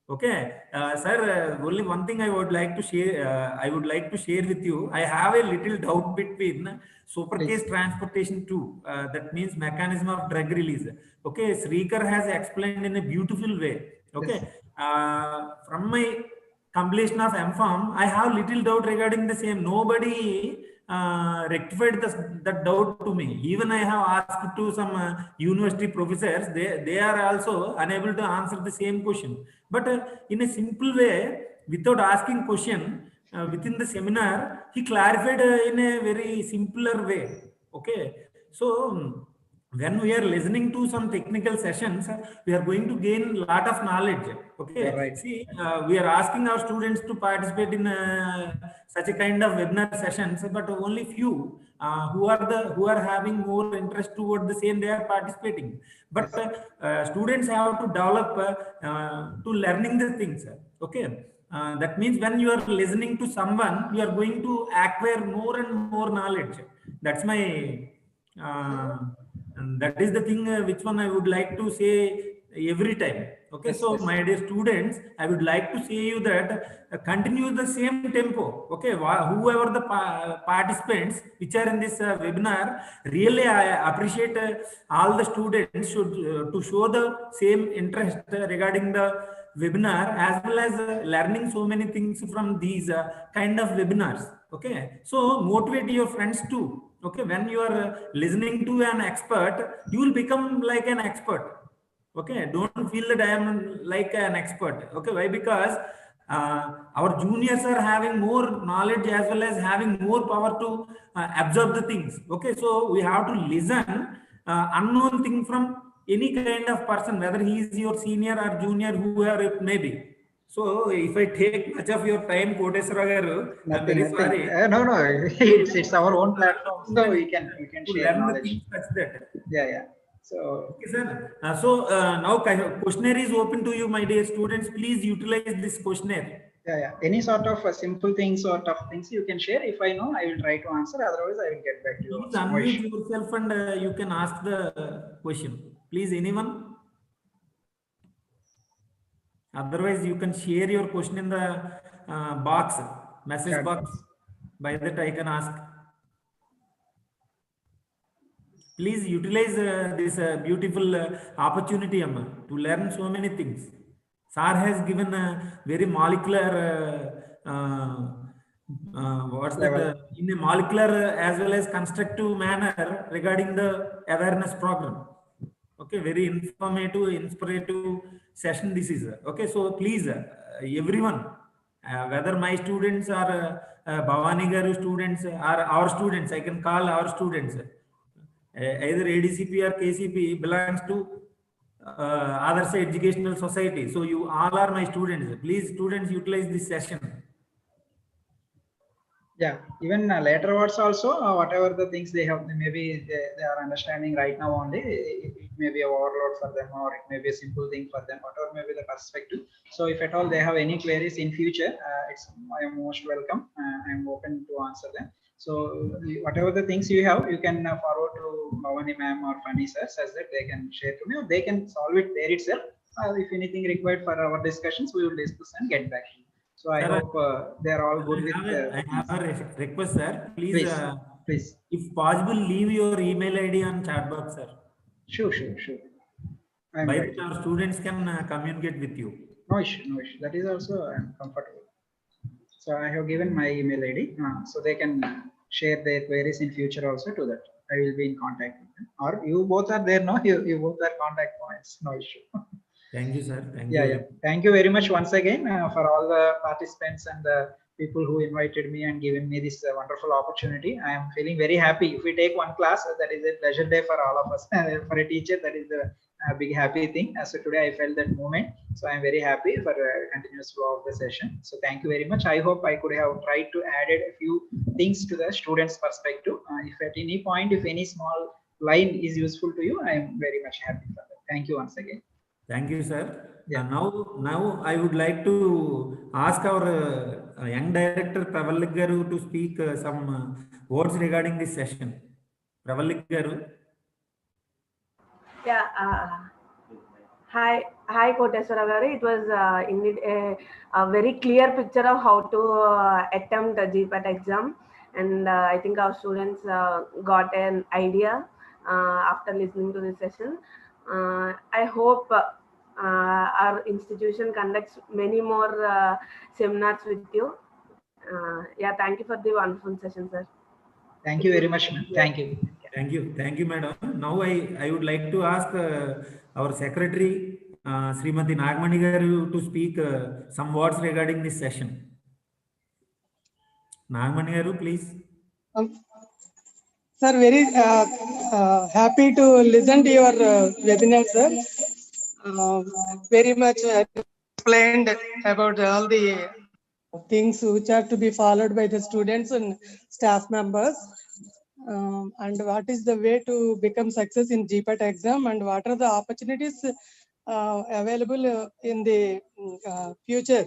Okay, sir. Only one thing I would like to share. I would like to share with you. I have a little doubt between super Please. case transportation too. That means mechanism of drug release. Okay, Srikar has explained in a beautiful way. Okay, Yes. from my completion of MPharm, I have little doubt regarding the same. Nobody rectified that doubt to me. Even I have asked to some university professors, they are also unable to answer the same question. But in a simple way, without asking question, within the seminar, he clarified in a very simpler way. Okay, so when we are listening to some technical sessions, we are going to gain a lot of knowledge. Okay, You're right. see, we are asking our students to participate in such a kind of webinar sessions, but only few who are having more interest toward the same, they are participating. But students have to develop to learning the things. Okay, that means when you are listening to someone, you are going to acquire more and more knowledge. That's my and that is the thing which one I would like to say every time. Okay, Yes, so yes. my dear students, I would like to say you that continue the same tempo. Okay, whoever the participants which are in this webinar, really I appreciate all the students should to show the same interest regarding the webinar, as well as learning so many things from these kind of webinars. Okay, so motivate your friends too. Okay, when you are listening to an expert, you will become like an expert. Okay, don't feel that I am like an expert. Okay, why? Because our juniors are having more knowledge as well as having more power to absorb the things. Okay, so we have to listen unknown thing from any kind of person, whether he is your senior or junior, whoever it may be. So if I take much of your time, Koteswara garu, I'm Nothing, very nothing. sorry. No, no. It's our own platform, so we can To share learn the knowledge. things such that. Yeah, yeah. So Okay, sir. Now questionnaire is open to you, my dear students. Please utilize this questionnaire. yeah, yeah. Any sort of simple things or tough things you can share. If I know, I will try to answer. Otherwise, I will get back to you Please also. No unmute issue. yourself and you can ask the question. Please, anyone? Otherwise, you can share your question in the box, message Chat box. box. By that, I can ask. Please utilize this beautiful opportunity, Amma, to learn so many things. SAR has given a very molecular, what's that, Level. in a molecular as well as constructive manner regarding the awareness program. Okay, very informative, inspirative session this is. Okay, so please, everyone, whether my students are Bhavani Garu students or our students, I can call our students. Either ADCP or KCP belongs to Adarsh Educational Society. So you all are my students. Please, students, utilize this session. Yeah, even later words also, whatever the things they have, maybe they are understanding right now only, it may be a overload for them, or it may be a simple thing for them, whatever may be the perspective. So if at all they have any queries in future, I am most welcome. I am open to answer them. So whatever the things you have, you can forward to Bhavani ma'am or Fani sir, such that they can share to me, or they can solve it there itself. If anything required for our discussions, we will discuss and get back to you. So I Sir, hope they are all good with I have a request, sir. Please, please, please. if possible, leave your email ID on chat box, sir. Sure, sure, sure. I'm By right. that our students can communicate with you. No issue, no issue. That is also I'm comfortable. So I have given my email ID, so they can share their queries in future also to that. I will be in contact with them. Or you both are there, no? You both are contact points, no issue. Thank you, sir. Thank Yeah, you. yeah. Thank you very much once again for all the participants and the people who invited me and given me this wonderful opportunity. I am feeling very happy. If we take one class, that is a pleasure day for all of us. For a teacher, that is the a big happy thing. So today I felt that moment. So I'm very happy for continuous flow of the session. So thank you very much. I hope I could have tried to added a few things to the students' perspective. If at any point, if any small line is useful to you, I am very much happy for that. Thank you once again. Thank you, sir. Yeah. Now I would like to ask our young director Pravallik Garu to speak some words regarding this session. Pravallik Garu. Yeah. Hi, Koteswara garu. It was indeed a very clear picture of how to attempt a GPAT exam, and I think our students got an idea after listening to this session. I hope our institution conducts many more seminars with you. Yeah, thank you for the wonderful session, sir. Thank you very much, ma'am. Thank you. Thank you, madam. Now I would like to ask our secretary, Srimati Nagmani Garu, to speak some words regarding this session. Nagmani Garu, please. Sir, very happy to listen to your webinar, sir. Very much explained about all the things which are to be followed by the students and staff members. And what is the way to become success in GPAT exam, and what are the opportunities available in the future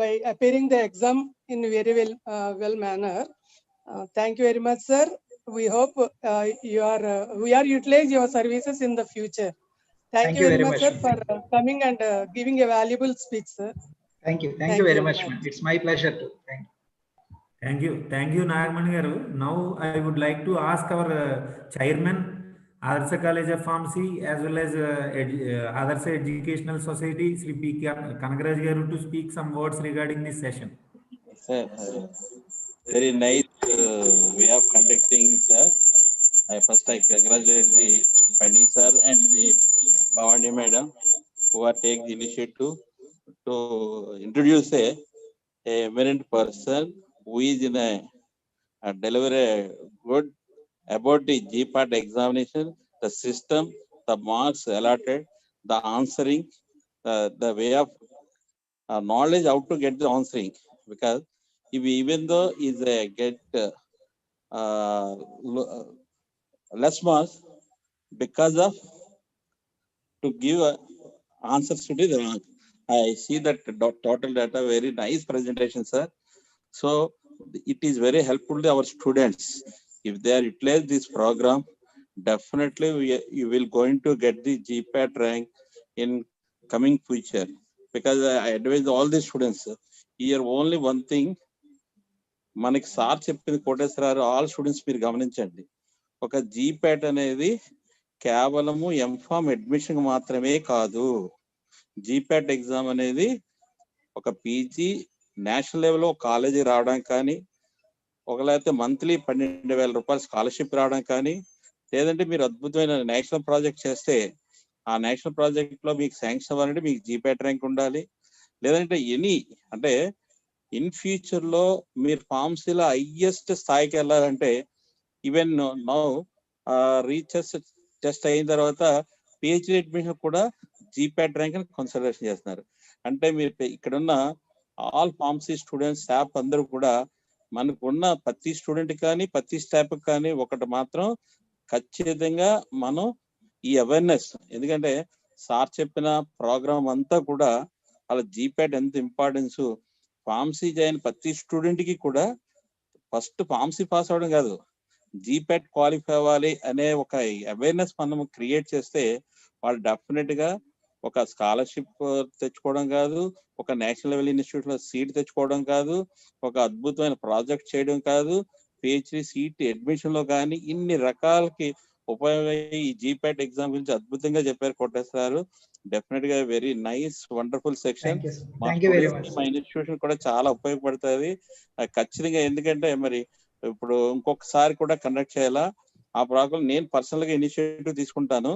by appearing the exam in very well manner. Thank you very much, sir. We hope we are utilizing your services in the future. Thank you very much, sir, for coming and giving a valuable speech, sir. Thank you. Thank you very much, ma'am. It's my pleasure to. Thank you. Thank you, Nagmani Garu. Now I would like to ask our chairman, Adarsa College of Pharmacy, as well as Adarsa Educational Society, Sri P. Kanagaraj Garu, to speak some words regarding this session. Sir, very nice way of conducting, sir. I congratulate the Pani sir and the Bhavani madam who are taking the initiative to introduce a eminent person who is in a deliver a good about the GPAT examination, the system, the marks allotted, the answering, the way of knowledge how to get the answering. Because if even though is a get less marks because of to give answers to the wrong. I see that total data, very nice presentation, sir. So it is very helpful to our students. If they are utilize this program, definitely you will going to get the GPAT rank in coming future. Because I advise all the students here only one thing. మనకి sir చెప్పింది Koteswararao all students మీరు గమనించండి. ఒక జీప్యాట్ అనేది కేవలము MPharm admission మాత్రమే కాదు. జీప్యాట్ exam అనేది ఒక పీజీ నేషనల్ లెవెల్లో కాలేజీ రావడం కానీ, ఒకలైతే మంత్లీ 12,000 రూపాయలు స్కాలర్షిప్ రావడం కానీ, లేదంటే మీరు అద్భుతమైన నేషనల్ ప్రాజెక్ట్ చేస్తే ఆ నేషనల్ ప్రాజెక్ట్ లో మీకు శాంక్షన్ అవ్వాలంటే మీకు జీప్యాట్ ర్యాంక్ ఉండాలి. లేదంటే అంటే ఇన్ ఫ్యూచర్ లో మీరు ఫార్మసీలో హైయెస్ట్ స్థాయికి వెళ్ళాలంటే ఈవెన్ నౌ రీచెస్ టెస్ట్ అయిన తర్వాత పిహెచ్డి అడ్మిషన్ కూడా జీప్యాట్ ర్యాంక్ అని కన్సిడరేషన్ చేస్తున్నారు. అంటే మీరు ఇక్కడున్న ఆల్ ఫార్మసీ స్టూడెంట్స్ స్టాఫ్ అందరూ కూడా మనకున్న ప్రతి స్టూడెంట్ కానీ ప్రతి స్టాఫ్ కానీ ఒకటి మాత్రం ఖచ్చితంగా మనం ఈ అవేర్నెస్, ఎందుకంటే సార్ చెప్పిన ప్రోగ్రామ్ అంతా కూడా వాళ్ళ జీప్యాట్ ఎంత ఇంపార్టెన్స్, ఫార్మసీ జాయిన్ ప్రతి స్టూడెంట్ కి కూడా ఫస్ట్ ఫార్మసీ పాస్ అవడం కాదు, జీప్యాట్ క్వాలిఫై అవ్వాలి అనే ఒక అవేర్నెస్ మనం క్రియేట్ చేస్తే వాళ్ళు డెఫినెట్ గా ఒక స్కాలర్షిప్ తెచ్చుకోవడం కాదు, ఒక నేషనల్ లెవెల్ ఇన్స్టిట్యూట్ లో సీట్ తెచ్చుకోవడం కాదు, ఒక అద్భుతమైన ప్రాజెక్ట్ చేయడం కాదు, పిహెచ్డి సీట్ అడ్మిషన్ లో కానీ ఇన్ని రకాలకి ఉపయోగం ఈ జీప్యాట్ ఎగ్జామ్ గురించి అద్భుతంగా చెప్పారు కోటేశ్వరరావు. డెఫినెట్ గా వెరీ నైస్ వండర్ఫుల్ సెక్షన్. మా ఇన్స్టిట్యూషన్ కూడా చాలా ఉపయోగపడుతుంది ఖచ్చితంగా. ఎందుకంటే మరి ఇప్పుడు ఇంకొకసారి కూడా కండక్ట్ చేయాలా ఆ ప్రోగ్రామ్, నేను పర్సనల్ గా ఇనిషియేటివ్ తీసుకుంటాను.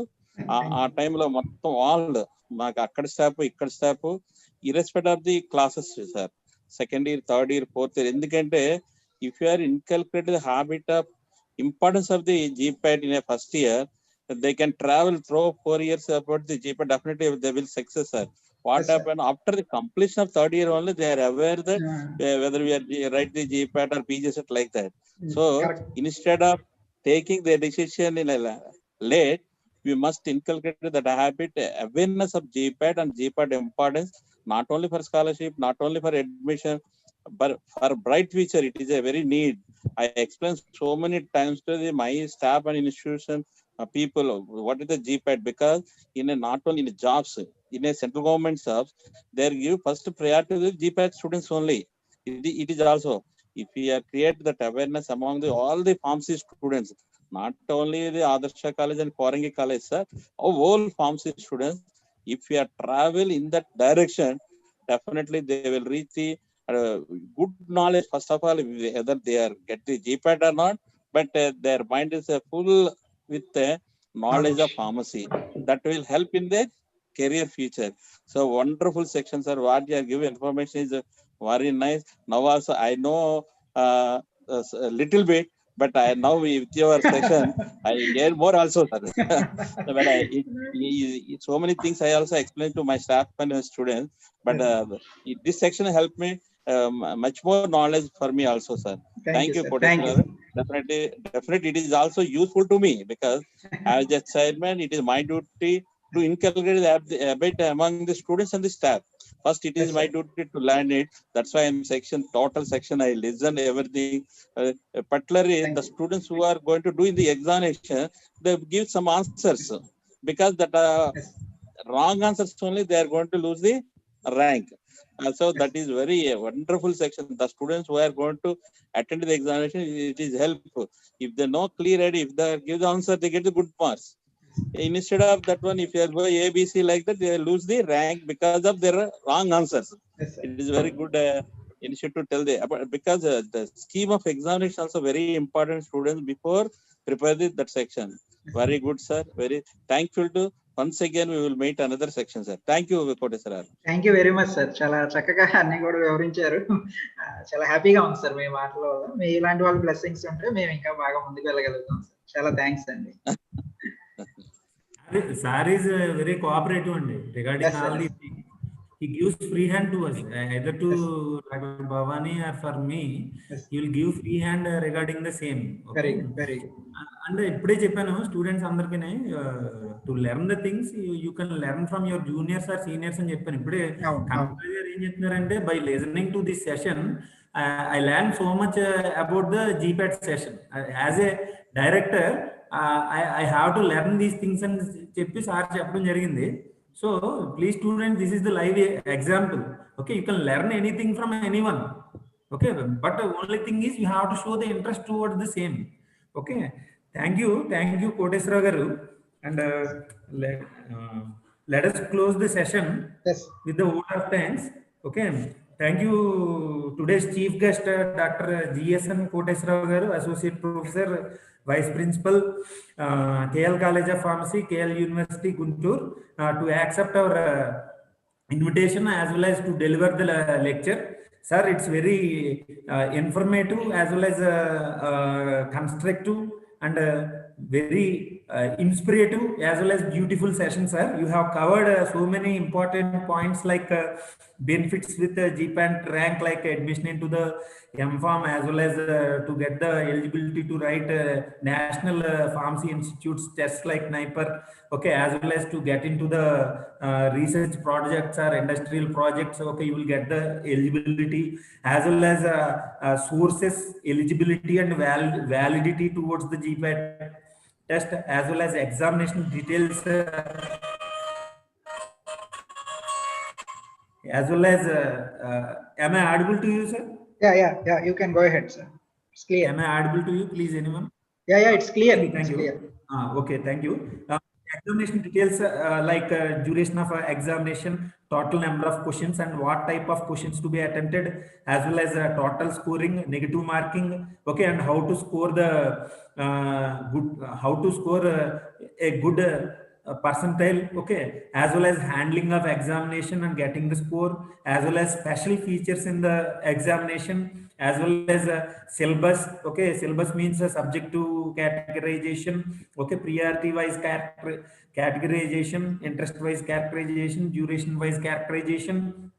ఆ టైంలో మొత్తం ఆల్ మాకు అక్కడ స్టాఫ్ ఇక్కడ staff irrespective of the classes sir, second year third year fourth year. ఎందుకంటే if you are inculcate the habit of importance of the GPAT in a first year, they can travel through 4 years about the GPAT, definitely they will success, sir. What Yes, sir. happened after the completion of third year only, they are aware that whether we are write the GPAT or PGCET like that. So Correct. instead of taking the decision in a late, we must inculcate that habit, awareness of GPAT and GPAT importance, not only for scholarship, not only for admission, but for bright future. It is a very need. I explained so many times to my staff and institution people what is the GPAT, because in a not only in jobs, in a central government jobs, they give first priority to the GPAT students only. It is also, if we are create that awareness among the all the pharmacy students, not only the Adarsha College and Korangi College, sir, all pharmacy students, if we are travel in that direction, definitely they will reach the good knowledge. First of all, whether they are get the GPAT or not, but their mind is full with knowledge of pharmacy. That will help in their career future. So wonderful sections are what you are giving information is very nice. Now also I know a little bit, but I now with your session I hear more also, sir. But so many things I also explain to my staff and students. But this section helped me much more knowledge for me also, sir. Thank you, sir. Kotesh Thank sir. you. Definitely, it is also useful to me, because as a chairman, it is my duty to inculcate the habit among the students and the staff. First, it is Yes, my sir. duty to learn it. That's why I'm total section. I listen everything. Particularly Thank the you. students who are going to do in the examination, they give some answers, because that Yes. wrong answers only they are going to lose the rank. So Yes. that is very wonderful section. The students who are going to attend the examination, it is helpful. If they know clear it, if they give the answer, they get the good marks. Instead of that one, if you are going ABC like that, they lose the rank because of their wrong answers. Yes, sir. It is very good initiative to tell because the scheme of examination also very important students before prepare that section. Very good, sir. Very thankful to. Once again, we will meet another section, sir. Thank you, Kote sir. Thank you very much sir. చాలా చక్కగా అన్ని కూడా వివరించారు. చాలా హ్యాపీగా ఉంది sir మీ మాటలో. మీ ఇలాంటి వాళ్ళ బ్లెస్సింగ్స్ ఉంటే మేము ఇంకా బాగా ముందుకు వెళ్ళగలుగుతాం సార్. చాలా థ్యాంక్స్ అండి. Sir is very cooperative and regarding Yes, all sir. these things. He gives free hand to us, either to Dr. Bhavani or for me. Yes. He will give free hand regarding the same. Very good, very good. And ఇప్పుడే చెప్పాను students అందరికీ to learn the things you can learn from your juniors or seniors అని చెప్పాను. ఇప్పుడే కనపల్లి గారు ఏం చెప్తున్నారంటే, by listening to this session I learn so much about the GPAT session. As a director I have to learn these things అని చెప్పి sir చెప్పడం జరిగింది. So please students, this is the live example. Okay, you can learn anything from anyone. Okay, but the only thing is you have to show the interest towards the same. Okay, thank you, Koteswara garu. And let us close the session with the vote of thanks. Okay, thank you today's chief guest Dr. GSN Koteswara garu, Associate Professor, Vice Principal, KL College of Pharmacy, KL University, Guntur, to accept our invitation as well as to deliver the lecture. Sir, it's very informative as well as constructive and very inspirative as well as beautiful session, sir. You have covered so many important points like benefits with the GPAT rank, like admission into the MPharm, as well as to get the eligibility to write National Pharmacy Institutes tests like NIPER. Okay, as well as to get into the research projects or industrial projects. Okay, you will get the eligibility as well as sources, eligibility and validity towards the GPAT test, as well as examination details, as well as am I audible to you, sir? Yeah, you can go ahead, sir. It's clear. Am I audible to you, please, anyone? Yeah, it's clear. Thank you. Clear. Okay, thank you. Examination details like duration of examination, total number of questions and what type of questions to be attempted, as well as total scoring, negative marking. Okay, and how to score the a good percentile. Okay, as well as handling of examination and getting the score, as well as special features in the examination, as well as syllabus. Okay, syllabus means subject to categorization. Okay, priority wise categorization, interest wise characterization, duration wise characterization.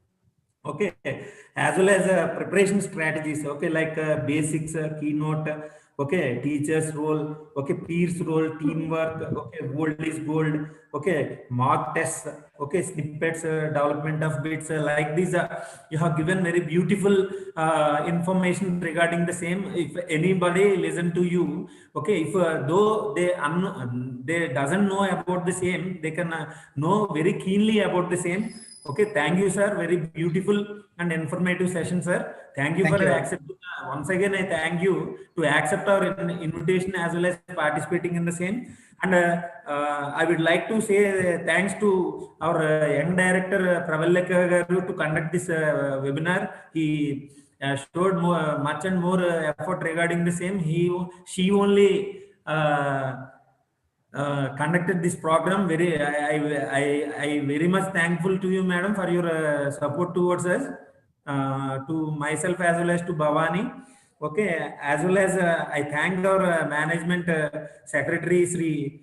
Okay, as well as preparation strategies. Okay, like basics, keynote. Okay, teachers role. Okay, peers role, teamwork. Okay, gold is gold. Okay, mock tests. Okay, snippets, development of bits, like these. You have given very beautiful information regarding the same. If anybody listen to you, okay, if though they doesn't know about the same, they can know very keenly about the same. Okay, thank you, sir. Very beautiful and informative session, sir. Thank you Thank for you. accepting. Once again, I thank you to accept our invitation as well as participating in the same. And I would like to say thanks to our young director Pravalleka garu to conduct this webinar. He showed much and more effort regarding the same. She only. Conducted this program. I very much thankful to you, madam, for your support towards us, to myself as well as to Bhavani. Okay, as well as I thank our management secretary Sri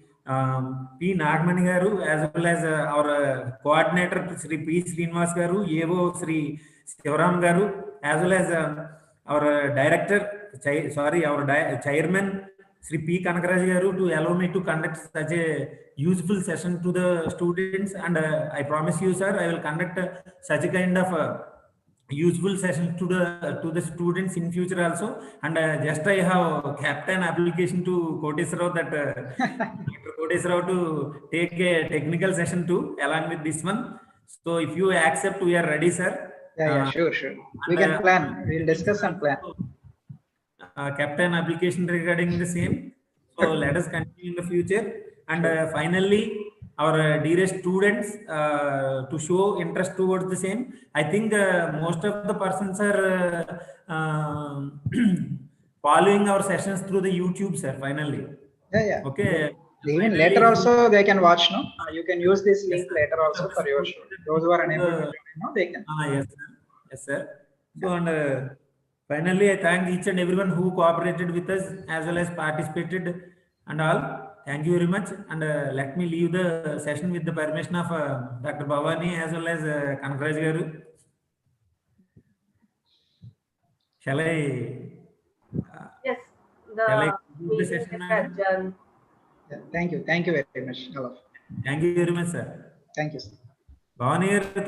P. Nagmani garu, as well as our coordinator Sri P. Srinivas garu, EVO Sri Sivaram garu, as well as our director, our chairman Sri P. Kanakaraj garu, to allow me to conduct such a useful session to the students. And I promise you, sir, I will conduct such a kind of useful session to the students in future also. And just I have kept an application to Kotesrao that Dr. Kotesrao to take a technical session too along with this one. So if you accept, we are ready, sir. Yeah, sure. We can plan. We'll discuss and plan. Kept an application regarding the same. So let us continue in the future. And finally, our dearest students, to show interest towards the same. I think most of the persons are following our sessions through the YouTube, sir. Finally. Yeah. Okay. Even Finally, later also they can watch, no? You can use this link sir. later also for your show. Those who are unable to join, no, they can. Yes, sir. Yes, sir. So, and finally, I thank each and everyone who cooperated with us as well as participated and all. Thank you very much. And let me leave the session with the permission of Dr. Bhavani as well as Kanakaraj garu. Shall I? Yes, Shall I the conclude the meeting session, is madam? adjourned. Yeah, thank you very much. Hello. Thank you very much, sir. Thank you, sir. Bhavani garu, thank